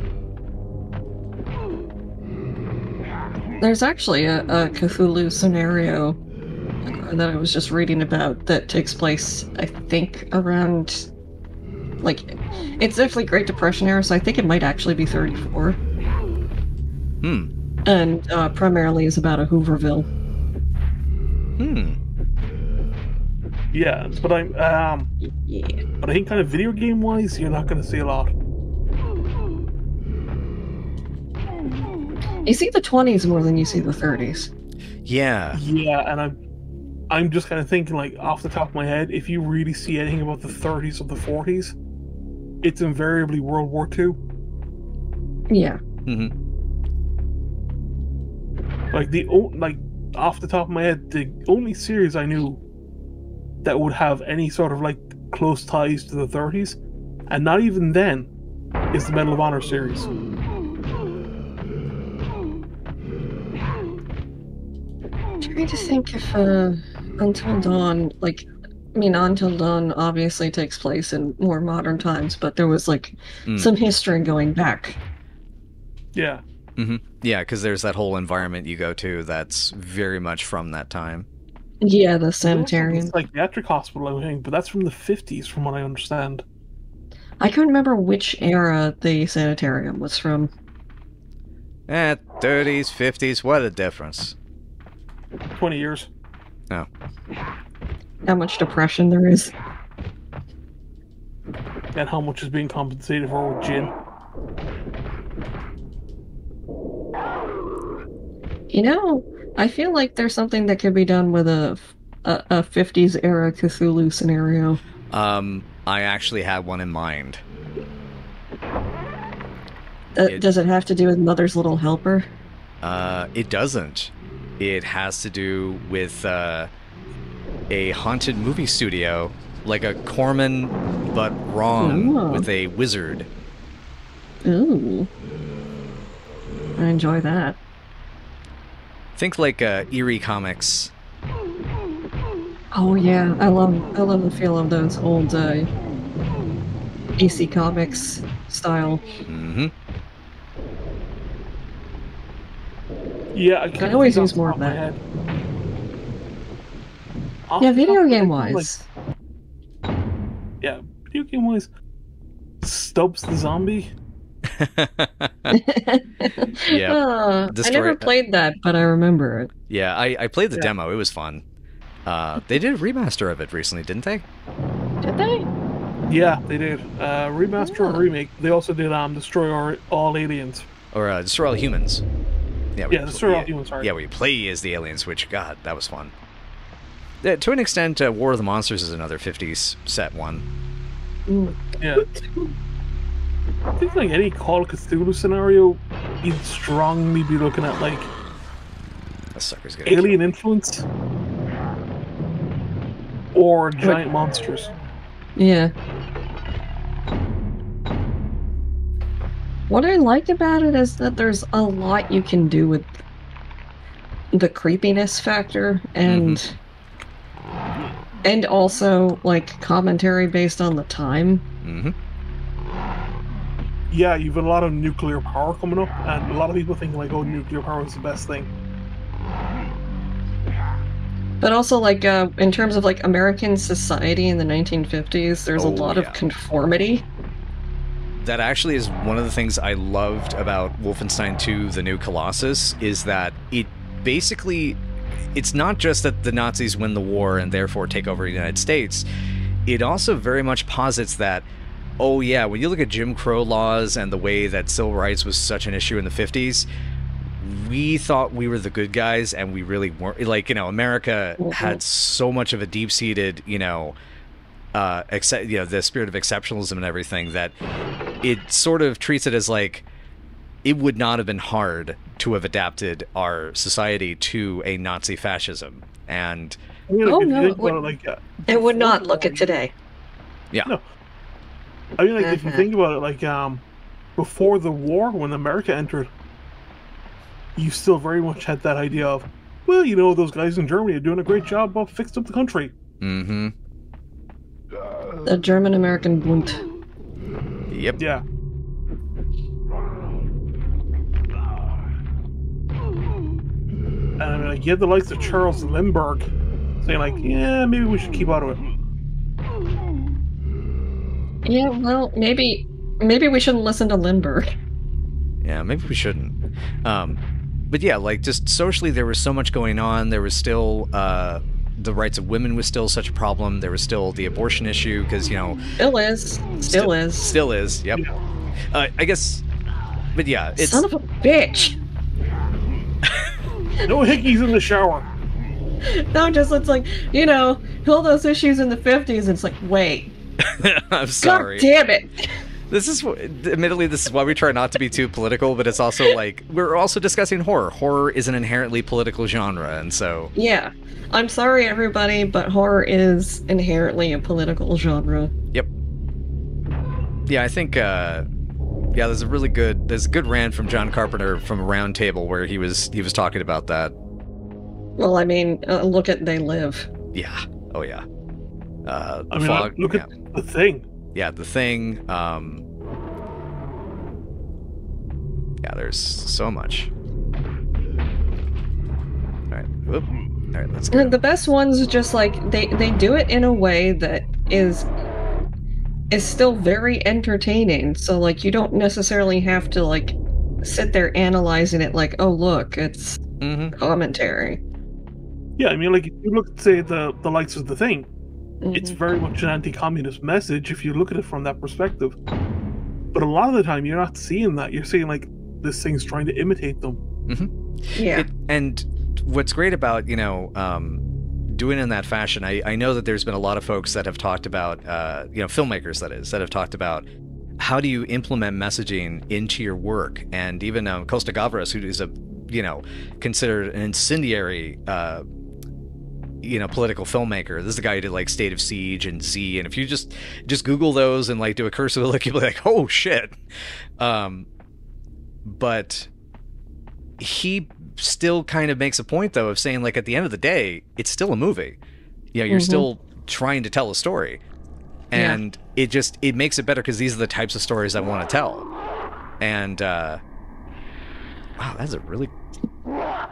There's actually a Cthulhu scenario that I was just reading about that takes place, I think, around... Like, it's definitely Great Depression era, so I think it might actually be 34. And primarily is about a Hooverville. Yeah, but but I think kind of video game wise, you're not going to see a lot. You see the 20s more than you see the 30s. Yeah. Yeah, and I'm just kind of thinking, like, off the top of my head, if you really see anything about the 30s or the 40s, it's invariably World War II. Yeah. Like, off the top of my head, the only series I knew that would have any sort of, like, close ties to the 30s, and not even then, is the Medal of Honor series. I'm trying to think if Until Dawn, like, I mean, Until Dawn obviously takes place in more modern times, but there was, like, some history going back. Yeah. Yeah, because there's that whole environment you go to that's very much from that time. Yeah, the sanitarium. It's like psychiatric hospital, I think, but that's from the 50s, from what I understand. I can't remember which era the sanitarium was from. 30s, 50s, what a difference. 20 years. Oh. How much depression there is. And how much is being compensated for with gin. You know, I feel like there's something that could be done with a 50s era Cthulhu scenario. I actually had one in mind. Does it have to do with Mother's Little Helper? It doesn't. It has to do with a haunted movie studio, like a Corman, but wrong, with a wizard. Ooh. I enjoy that. Think like Eerie Comics. Oh yeah, I love the feel of those old AC Comics style. Yeah, I can always use more of that. Yeah, video game wise. Yeah, video game wise. Stubbs the Zombie. Yeah, I never played that, but I remember it. Yeah, I played the demo. It was fun. They did a remaster of it recently, didn't they? Did they? Yeah, they did. Remaster and remake. They also did Destroy All Aliens. Or Destroy All Humans. Yeah, Destroy All Humans, sorry. Yeah, where you play as the aliens, which, God, that was fun. To an extent, War of the Monsters is another 50s set one. Yeah. I think like any Call of Cthulhu scenario, you'd strongly be looking at like that sucker's good. Alien influence or giant monsters. Yeah. What I like about it is that there's a lot you can do with the creepiness factor and also like commentary based on the time. Yeah, you've got a lot of nuclear power coming up, and a lot of people think like, oh, nuclear power is the best thing. But also, like, in terms of like American society in the 1950s, there's a lot of conformity. That actually is one of the things I loved about Wolfenstein 2: The New Colossus, is that it basically, it's not just that the Nazis win the war and therefore take over the United States. It also very much posits that, oh yeah, when you look at Jim Crow laws and the way that civil rights was such an issue in the 50s, we thought we were the good guys and we really weren't. Like, you know, America had so much of a deep-seated, the spirit of exceptionalism and everything, that it sort of treats it as like, it would not have been hard to have adapted our society to a Nazi fascism. And it would not look at today. Yeah. No. I mean, like, if you think about it, like, before the war, when America entered, you still very much had that idea of, well, you know, those guys in Germany are doing a great job of fixing up the country. Mm-hmm. The German-American Bund. Yep. Yeah. And I mean, like, you had the likes of Charles Lindbergh saying, like, yeah, maybe we should keep out of it. Yeah, well, maybe we shouldn't listen to Lindbergh. Yeah, maybe we shouldn't. But yeah, like, just socially, there was so much going on. There was still the rights of women was still such a problem. There was still the abortion issue because, you know, Still is. Yep. Yeah. I guess, but yeah, it's Son of a bitch. No hickeys in the shower. No, just it's like, you know, all those issues in the 50s, and it's like, wait. I'm sorry. God damn it. This is, admittedly, this is why we try not to be too political, but it's also like, we're also discussing horror. Horror is an inherently political genre, and so... Yeah. I'm sorry, everybody, but horror is inherently a political genre. Yep. Yeah, I think, yeah, there's a good rant from John Carpenter from a round table where he was talking about that. Well, I mean, look at They Live. Yeah. Oh, yeah. I mean, look at The Thing. Yeah, The Thing. Yeah, there's so much. All right. Whoop. All right, let's go. The best ones are just like they do it in a way that is still very entertaining. So like you don't necessarily have to like sit there analyzing it like, oh look, it's commentary. Yeah, I mean, like, if you look at, say, the likes of The Thing, it's very much an anti-communist message if you look at it from that perspective. But a lot of the time, you're not seeing that. You're seeing, like, this thing's trying to imitate them. Yeah. And what's great about, you know, doing it in that fashion, I know that there's been a lot of folks that have talked about, you know, filmmakers, that have talked about how do you implement messaging into your work. And even Costa Gavras, who is considered an incendiary political filmmaker. This is the guy who did like State of Siege and Z, and if you just Google those and like do a cursive look, you'll be like, oh shit. But he still kind of makes a point though of saying, like, at the end of the day, it's still a movie. You know, you're still trying to tell a story, and it makes it better because these are the types of stories I want to tell. And wow, that's a really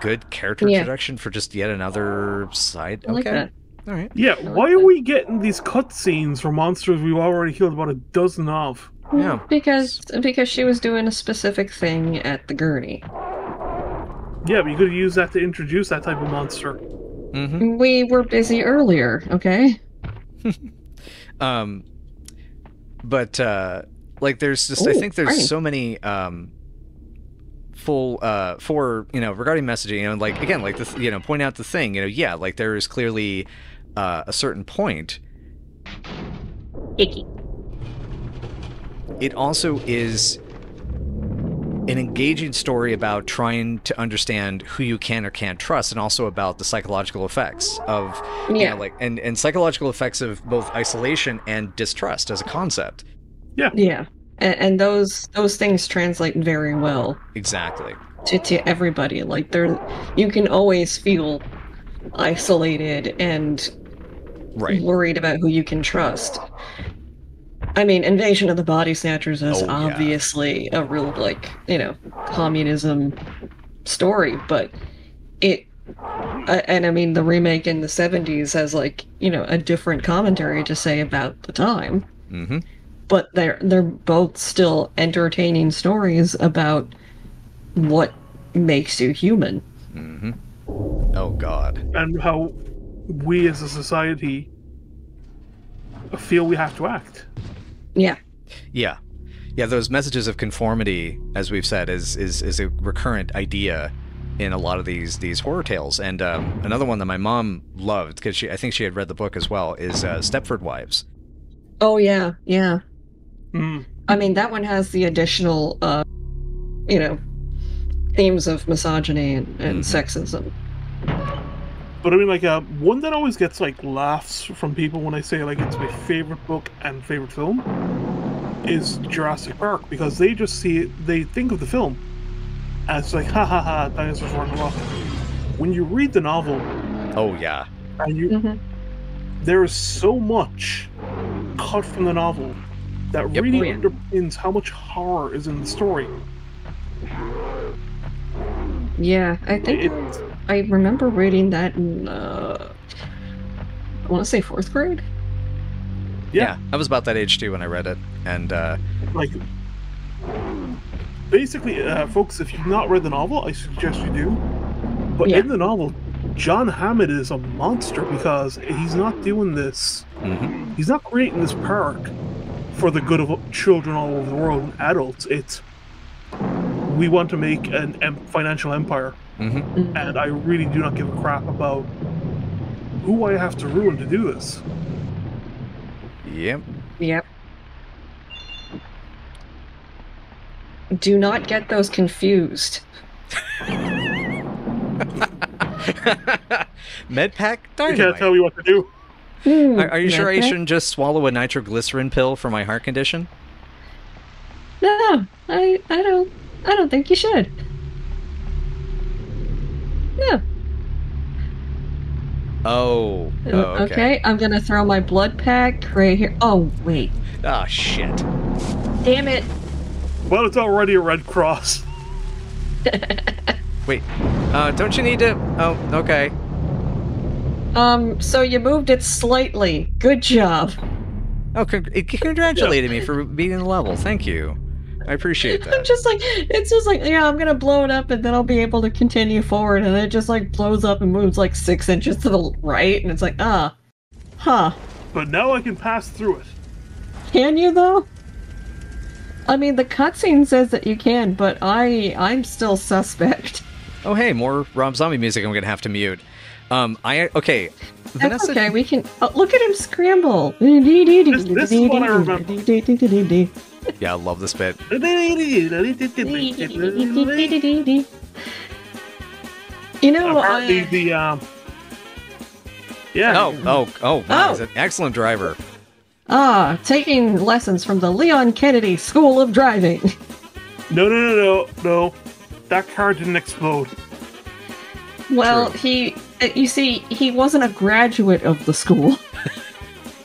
good character introduction for just yet another side. I like that. All right. Yeah, why are we getting these cutscenes for monsters we've already killed about a dozen of? Yeah. Because she was doing a specific thing at the gurney. Yeah, but you could have used that to introduce that type of monster. We were busy earlier, okay? But like, there's just, I think there's so many regarding messaging, and like, again, like this, point out the thing, like there is clearly a certain point. Icky. It also is an engaging story about trying to understand who you can or can't trust, and also about the psychological effects of, and psychological effects of both isolation and distrust as a concept. Yeah. Yeah. And those things translate very well. Exactly. To everybody. Like, you can always feel isolated and worried about who you can trust. I mean, Invasion of the Body Snatchers is obviously a real, like, communism story, but and I mean, the remake in the 70s has, like, a different commentary to say about the time. But they're both still entertaining stories about what makes you human. Oh, God. And how we as a society feel we have to act. Yeah. Yeah. Yeah, those messages of conformity, as we've said, is a recurrent idea in a lot of these horror tales. And another one that my mom loved, because I think she had read the book as well, is Stepford Wives. Oh, yeah, yeah. I mean, that one has the additional, themes of misogyny and sexism. But I mean, like, one that always gets, like, laughs from people when I say, like, it's my favorite book and favorite film is Jurassic Park, because they just see it, they think of the film as like, ha ha ha, dinosaurs run amok. When you read the novel, oh yeah, and there is so much cut from the novel that really Oh, yeah. underpins how much horror is in the story. Yeah, I think I remember reading that in, I want to say 4th grade? Yeah, I was about that age too when I read it, and Like, basically, folks, if you've not read the novel, I suggest you do. But Yeah. in the novel, John Hammond is a monster because he's not doing this. He's not creating this park for the good of children all over the world and adults. It's we want to make an financial empire, and I really do not give a crap about who I have to ruin to do this. yep. Yep. Do not get those confused. Medpack I Dynamite. can't tell you what to do. Are you sure I Medpack? shouldn't just swallow a nitroglycerin pill for my heart condition? No, I don't think you should. No. Oh, Okay, I'm gonna throw my blood pack right here. Oh, wait. Ah, shit. Damn it. Well, it's already a red cross. Wait, don't you need to... Oh, okay. So you moved it slightly. Good job. Oh, it congratulated me for beating the level. Thank you. I appreciate I'm that. just like, it's just like, yeah, I'm gonna blow it up and then I'll be able to continue forward, and it just like blows up and moves like 6 inches to the right, and it's like, huh. But now I can pass through it. Can you though? I mean, the cutscene says that you can, but I'm still suspect. Oh, hey, more Rob Zombie music I'm gonna have to mute. Okay. That's Vanessa, okay, we can... Oh, look at him scramble! This is what I remember. Yeah, I love this bit. You know, Apparently yeah. Oh, wow, Oh. he's an excellent driver. taking lessons from the Leon Kennedy School of Driving. No. That car didn't explode. Well, True. you see, he wasn't a graduate of the school.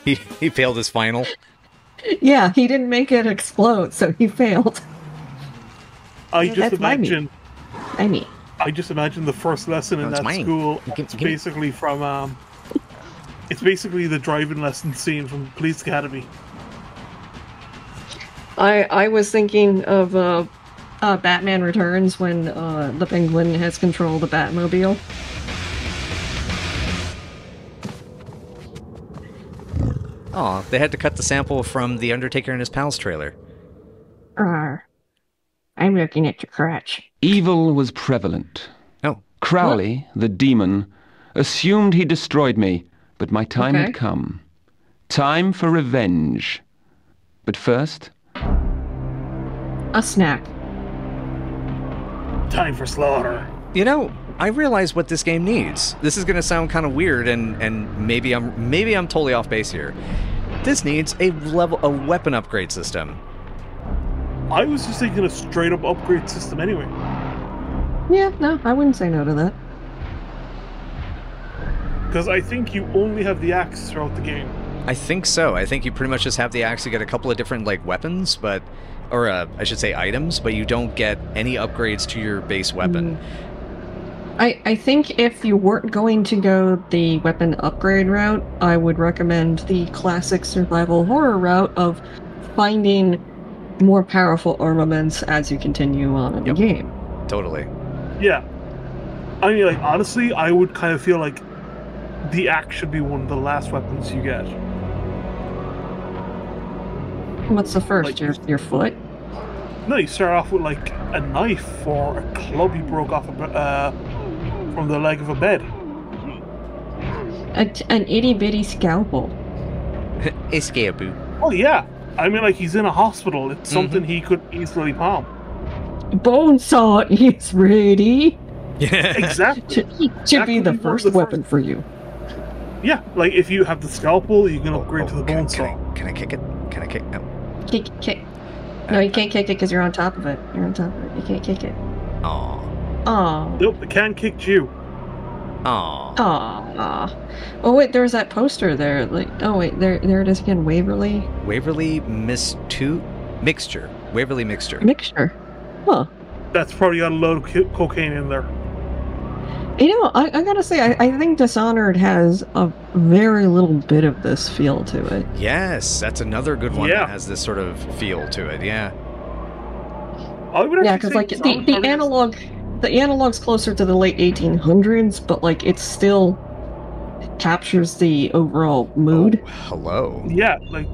He failed his final. Yeah, he didn't make it explode, so he failed. I Yeah, just that's my imagine. I just imagine the first lesson in That's that mine. school. Give- It's give me- basically from it's basically the driving lesson scene from Police Academy. I was thinking of Batman Returns when the Penguin has control of the Batmobile. Oh, they had to cut the sample from The Undertaker and His Pals trailer. I'm looking at your crotch. Evil was prevalent. Oh, Crowley, the demon, assumed he destroyed me, but my time Okay. had come. Time for revenge. But first, A snack. Time for slaughter. you know, I realize what this game needs. This is gonna sound kind of weird, and maybe I'm totally off base here. This needs a weapon upgrade system. I was just thinking a straight up upgrade system anyway. Yeah, no, I wouldn't say no to that. Because I think you only have the axe throughout the game. I think so. I think you pretty much just have the axe to get a couple of different like weapons, or I should say items, but you don't get any upgrades to your base weapon. I think if you weren't going to go the weapon upgrade route, I would recommend the classic survival horror route of finding more powerful armaments as you continue on in Yep. the game. Totally. Yeah. I mean, like, honestly, I would kind of feel like the axe should be one of the last weapons you get. What's the first? Like- Your foot? No, you start off with, like, a knife or a club you broke off from the leg of a bed. An itty bitty scalpel. Escape. Oh, yeah. I mean, like, he's in a hospital. It's something he could easily palm. Bonesaw is ready Yeah. Exactly. to be the could be one of first the weapon for you. Yeah, like, if you have the scalpel, you can upgrade to the bone saw. Can I kick it? Can I kick? No. Kick. No, you can't kick it because you're on top of it. You're on top of it. You can't kick it. Aw. Oh. Nope, it can kick you. Aw. Aw. Oh wait, there's that poster there. Like, oh wait, there it is again. Waverly Mixture. Waverly Mixture. Mixture. Huh. That's probably got a load of cocaine in there. You know, I gotta say, I think Dishonored has a very little bit of this feel to it. Yes, that's another good one that has this sort of feel to it. Yeah. I would Yeah, because like the analog's closer to the late 1800s, but like it still captures the overall mood. Oh, hello. Yeah, like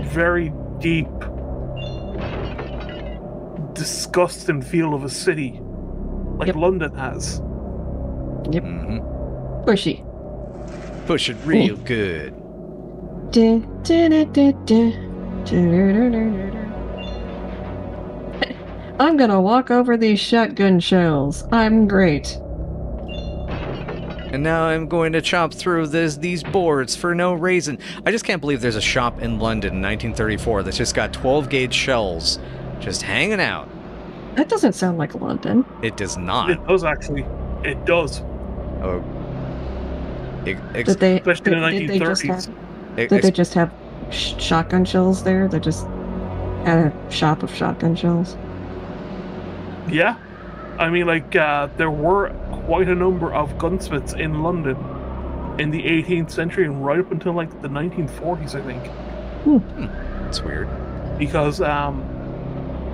very deep, disgusting feel of a city, like London has. Yep. Mm-hmm. Pushy. Push it real good. I'm gonna walk over these shotgun shells. I'm great. And now I'm going to chop through these boards for no reason. I just can't believe there's a shop in London in 1934 that's just got 12-gauge shells just hanging out. That doesn't sound like London. It does not. It does actually. It does. Oh. Especially in the 1930s. Did they just have shotgun shells there? They just had a shop of shotgun shells? Yeah. I mean, like, there were quite a number of gunsmiths in London in the 18th century and right up until, like, the 1940s, I think. That's weird. Because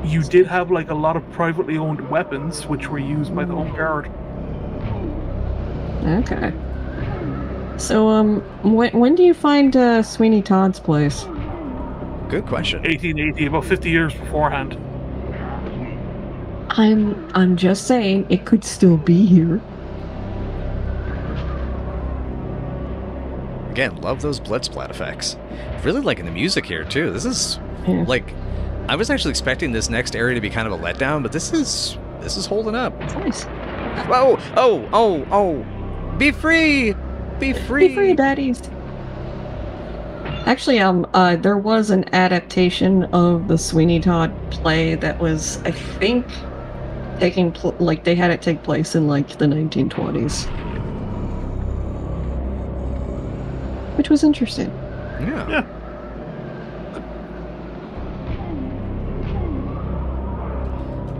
you did have, like, a lot of privately owned weapons which were used by the Home Guard. Okay. So, when do you find Sweeney Todd's place? Good question. 1880, about 50 years beforehand. I'm just saying, it could still be here. Again, love those blood splat effects. Really liking the music here, too. This is, like... I was actually expecting this next area to be kind of a letdown, but this is holding up. It's nice. Oh! Be free! Be free! Be free, baddies! Actually, there was an adaptation of the Sweeney Todd play that was, I think, they had it take place in, like, the 1920s. Which was interesting. Yeah.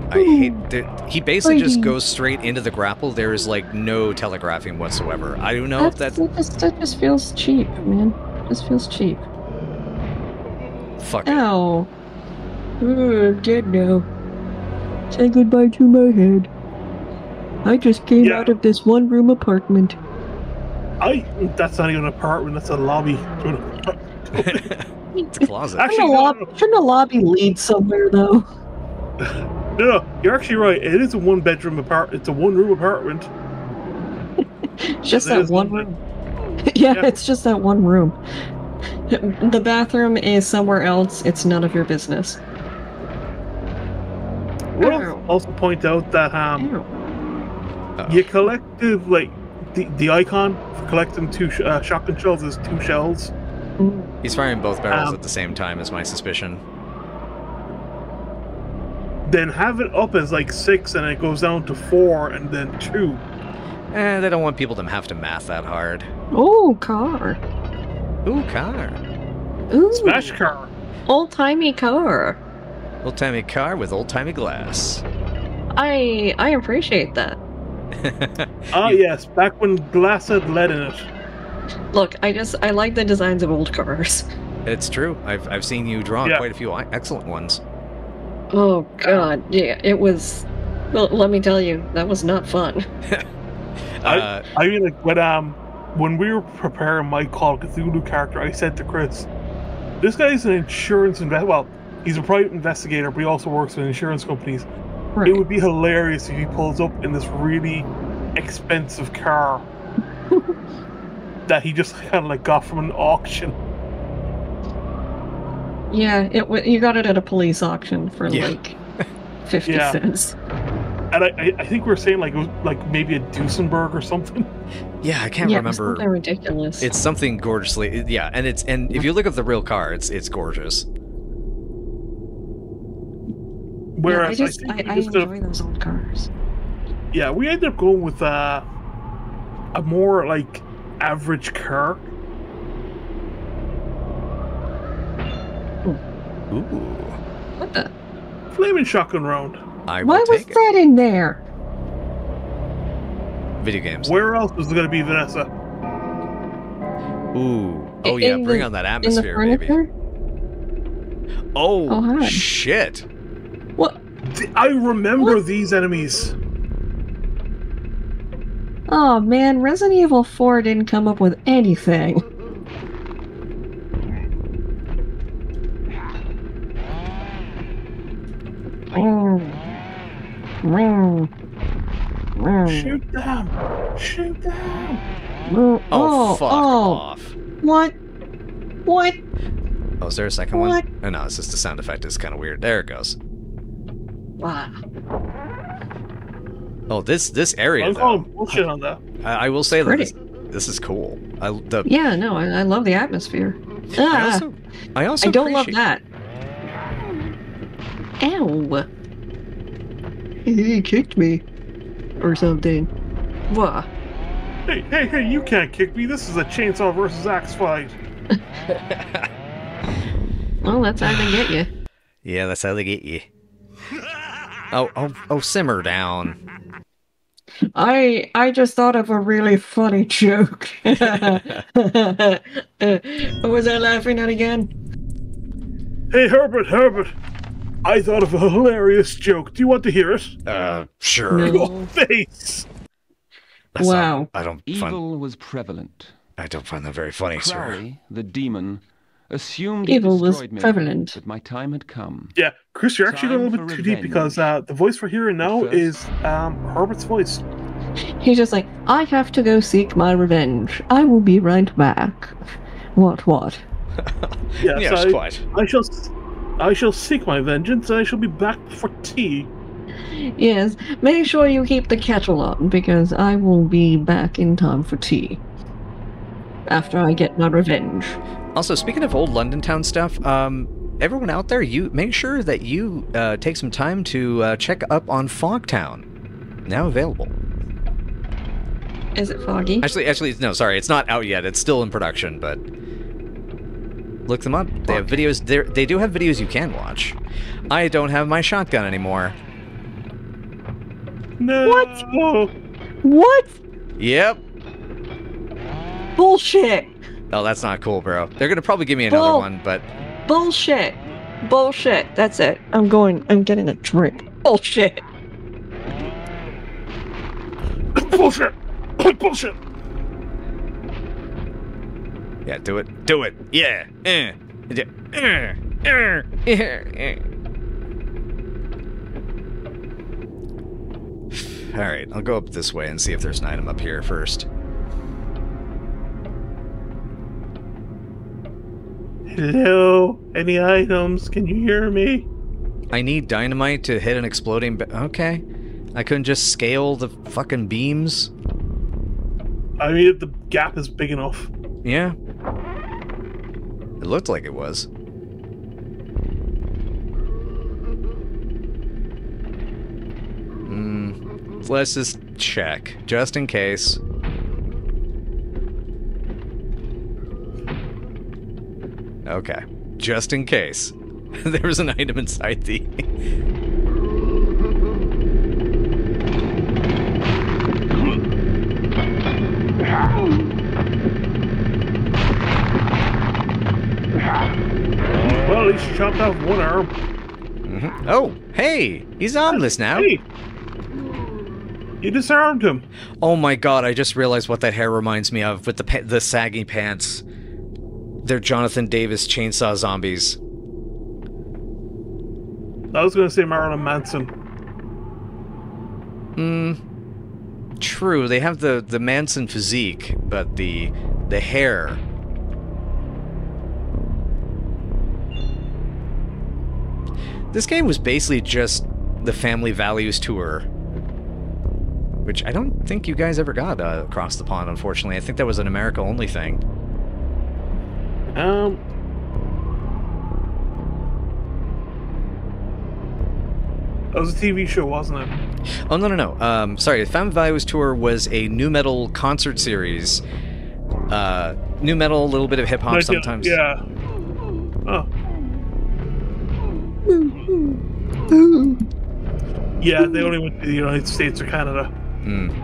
I hate that he basically just goes straight into the grapple. There is like no telegraphing whatsoever. I don't know if that just feels cheap, man. Just feels cheap. Fuck it. Ow. I'm dead now. Say goodbye to my head. I just came out of this one-room apartment. That's not even an apartment, that's a lobby. It's a closet. Actually, shouldn't a lobby lead somewhere, though? No, you're actually right. It is a one-bedroom apartment. It's a one-room apartment. Just that one room. Yeah, it's just that one room. The bathroom is somewhere else. It's none of your business. We'll also point out that you collected like the icon for collecting two shotgun shells is 2 shells. He's firing both barrels at the same time, is my suspicion. Then have it up as like 6 and it goes down to 4 and then 2. They don't want people to have to math that hard. Oh, car. Ooh, car. Ooh. Smash car. Old-timey car. Old-timey car with old-timey glass. I appreciate that. Yes, back when glass had lead in it. Look, I like the designs of old cars. It's true. I've seen you draw quite a few excellent ones. Oh god, yeah, it was. Well, let me tell you, that was not fun. I mean, like when we were preparing my Call of Cthulhu character, I said to Chris, "This guy's an insurance Well, he's a private investigator, but he also works with insurance companies. Right. It would be hilarious if he pulls up in this really expensive car that he just kind of like got from an auction." Yeah, you got it at a police auction for like 50 cents. And I think we were saying like it was like maybe a Duesenberg or something. Yeah, I can't remember. Something ridiculous. It's something gorgeously. Yeah, and if you look at the real car, it's gorgeous. Whereas I enjoy those old cars. Yeah, we ended up going with a more like average car. Ooh. What the? Flaming shotgun round. I Why will was take it. that in there? Video games. Where else was it going to be, Vanessa? Ooh. Oh yeah, In bring the- on that In the atmosphere, baby. furniture? Oh, Oh, hi. shit. What? I remember What? these enemies. Oh man, Resident Evil 4 didn't come up with anything. Shoot them! Shoot them! Oh, fuck off. What? What? Oh, is there a second What? one? Oh, no, it's just the sound effect is kind of weird. There it goes. Wow. Oh, this area, I'm though. calling bullshit on that. I will say that Pretty. this is cool. Yeah, no, I love the atmosphere. I also I don't love appreciate- that. Ow. He kicked me. Or something. What? Hey, you can't kick me. This is a chainsaw versus axe fight. Well, that's how they get you. Yeah, that's how they get you. Oh, simmer down. I just thought of a really funny joke. What was I laughing at again? Hey, Herbert. I thought of a hilarious joke. Do you want to hear it? Sure. No. Your face! That's Wow. not- I don't find Evil was prevalent. that very funny, sir. Crowley, the demon, assumed Evil he was destroyed me, prevalent. but my time had come. Yeah, Chris, you're actually going a Time little bit for too deep because the voice we're hearing now First- is Herbert's voice. He's just like, I have to go seek my revenge. I will be right back. What? Yes, Yes, quite. I shall seek my vengeance, and I shall be back for tea. Yes, make sure you keep the kettle on, because I will be back in time for tea. After I get my revenge. Also, speaking of old London town stuff, everyone out there, you make sure that you take some time to check up on Fogtown. Now available. Is it foggy? Actually, no, sorry, it's not out yet. It's still in production, but look them up. They have videos. They do have videos you can watch. I don't have my shotgun anymore. No. What? What? Yep. Bullshit! Oh, that's not cool, bro. They're gonna probably give me another Bull- one, but Bullshit! Bullshit! That's it. I'm getting a drink. Bullshit! Bullshit! Bullshit! yeah, do it. Do it. Yeah. All right, I'll go up this way and see if there's an item up here first. Hello? Any items? Can you hear me? I need dynamite to hit an exploding. Okay, I couldn't just scale the fucking beams. I mean, the gap is big enough. Yeah, it looked like it was. Let's just check, just in case. Okay, just in case. There was an item inside the... Well, at least you chopped off one arm. Oh, hey! He's armless now! Hey! You disarmed him. Oh my god, I just realized what that hair reminds me of with the saggy pants. They're Jonathan Davis chainsaw zombies. I was going to say Marilyn Manson. True, they have the Manson physique, but the hair... This game was basically just the Family Values tour, which I don't think you guys ever got across the pond, unfortunately. I think that was an America-only thing. That was a TV show, wasn't it? Oh, no, no, no. Sorry, Family Values Tour was a nu metal concert series. Nu metal, a little bit of hip hop sometimes. Yeah. Oh. Yeah, they only went to the United States or Canada. Hmm.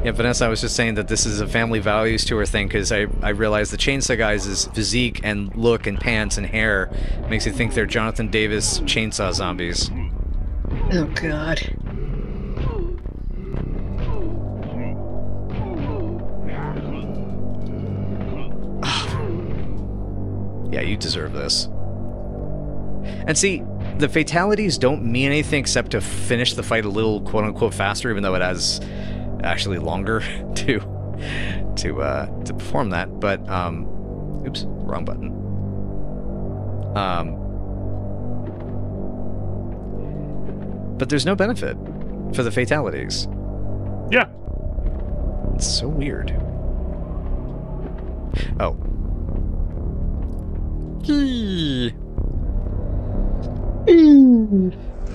Yeah, Vanessa, I was just saying that this is a Family Values Tour thing because I realized the Chainsaw Guys' physique and look and pants and hair makes you think they're Jonathan Davis chainsaw zombies. Oh, God. Yeah, you deserve this. And see, the fatalities don't mean anything except to finish the fight a little quote-unquote faster, even though it has actually longer to perform that. But oops, wrong button. But there's no benefit for the fatalities. Yeah. It's so weird. Oh.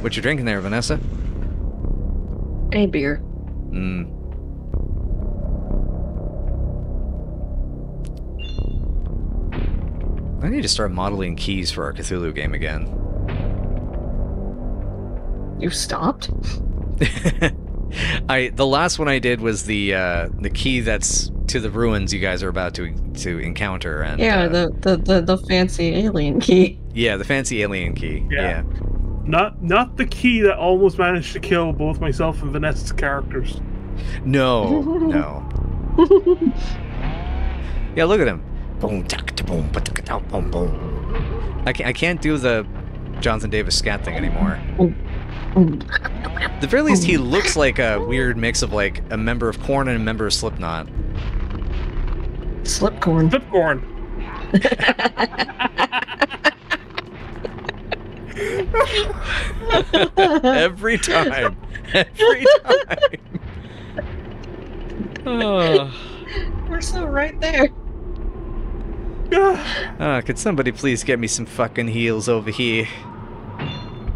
What you drinking there, Vanessa? A beer. I need to start modeling keys for our Cthulhu game again. You stopped? The last one I did was the key that's to the ruins you guys are about to encounter, and yeah, the fancy alien key. Yeah, the fancy alien key. Yeah. Not the key that almost managed to kill both myself and Vanessa's characters. No, no. Yeah, look at him. Boom, boom, boom, boom. I can't do the Jonathan Davis scat thing anymore. At the very least, he looks like a weird mix of like a member of Korn and a member of Slipknot. Slipcorn. Slipcorn. Every time. Every time. Oh. We're so right there. Could somebody please get me some fucking heals over here?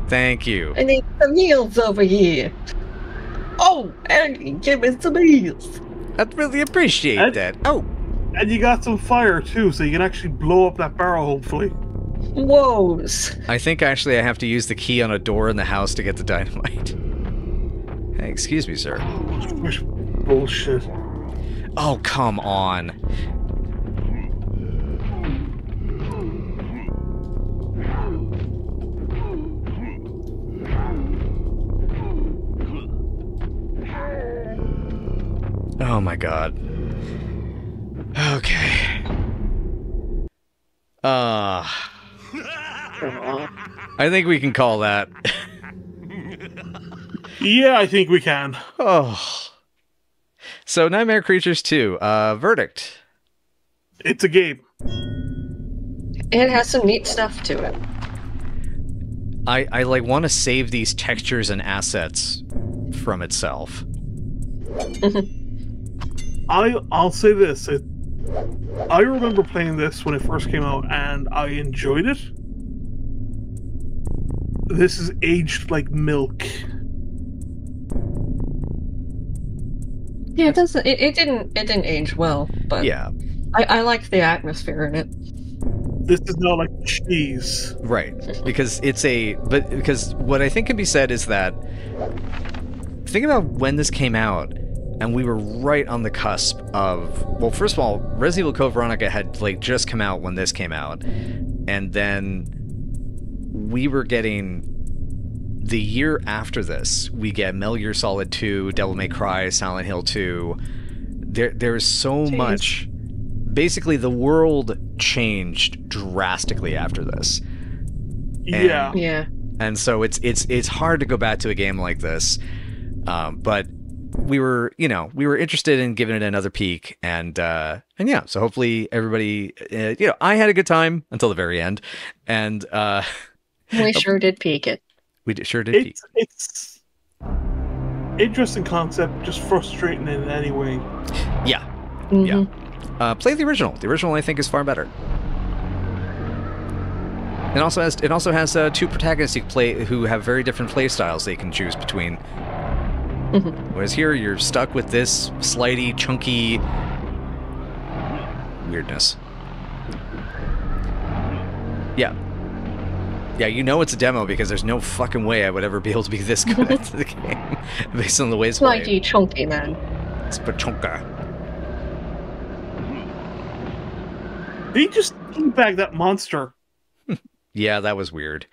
Thank you. I need some heals over here. Oh, and give me some heals. I'd really appreciate that. Oh. And you got some fire too, so you can actually blow up that barrel, hopefully. Woes. I think actually I have to use the key on a door in the house to get the dynamite. Hey, excuse me, sir. Bullshit. Oh, come on. Oh my god. Okay. I think we can call that. Yeah, I think we can. Oh. So, Nightmare Creatures 2, verdict. It's a game. It has some neat stuff to it. I like want to save these textures and assets from itself. I'll say this. I remember playing this when it first came out, and I enjoyed it. This is aged like milk. Yeah, it doesn't. It didn't age well, but Yeah. I like the atmosphere in it. This is not like cheese. Right. Because because what I think can be said is that think about when this came out, and we were right on the cusp of, well, first of all, Resident Evil Code Veronica had like just come out when this came out, and then we were getting the year after this, we get Metal Gear Solid 2, Devil May Cry, Silent Hill 2. There's so much. Basically, the world changed drastically after this. Yeah. Yeah. And so it's hard to go back to a game like this. But we were interested in giving it another peek, and yeah, so hopefully everybody, I had a good time until the very end, and we sure did peek it. We sure did peek. It's interesting concept, just frustrating in any way. Yeah, Mm-hmm. yeah. Play the original. The original, I think, is far better. It also has two protagonists who have very different play styles they can choose between. Whereas here you're stuck with this slidey, chunky weirdness. Yeah. Yeah, you know it's a demo because there's no fucking way I would ever be able to be this good at the game based on the way it's played. Slidey, chunky man. It's pachunka. He just teabagged that monster. Yeah, that was weird.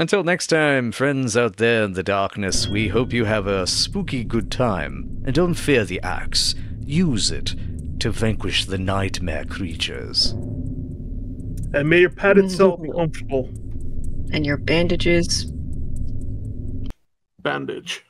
Until next time, friends out there in the darkness, we hope you have a spooky good time. And don't fear the axe. Use it to vanquish the nightmare creatures. And may your padded self be comfortable. And your bandages. Bandage.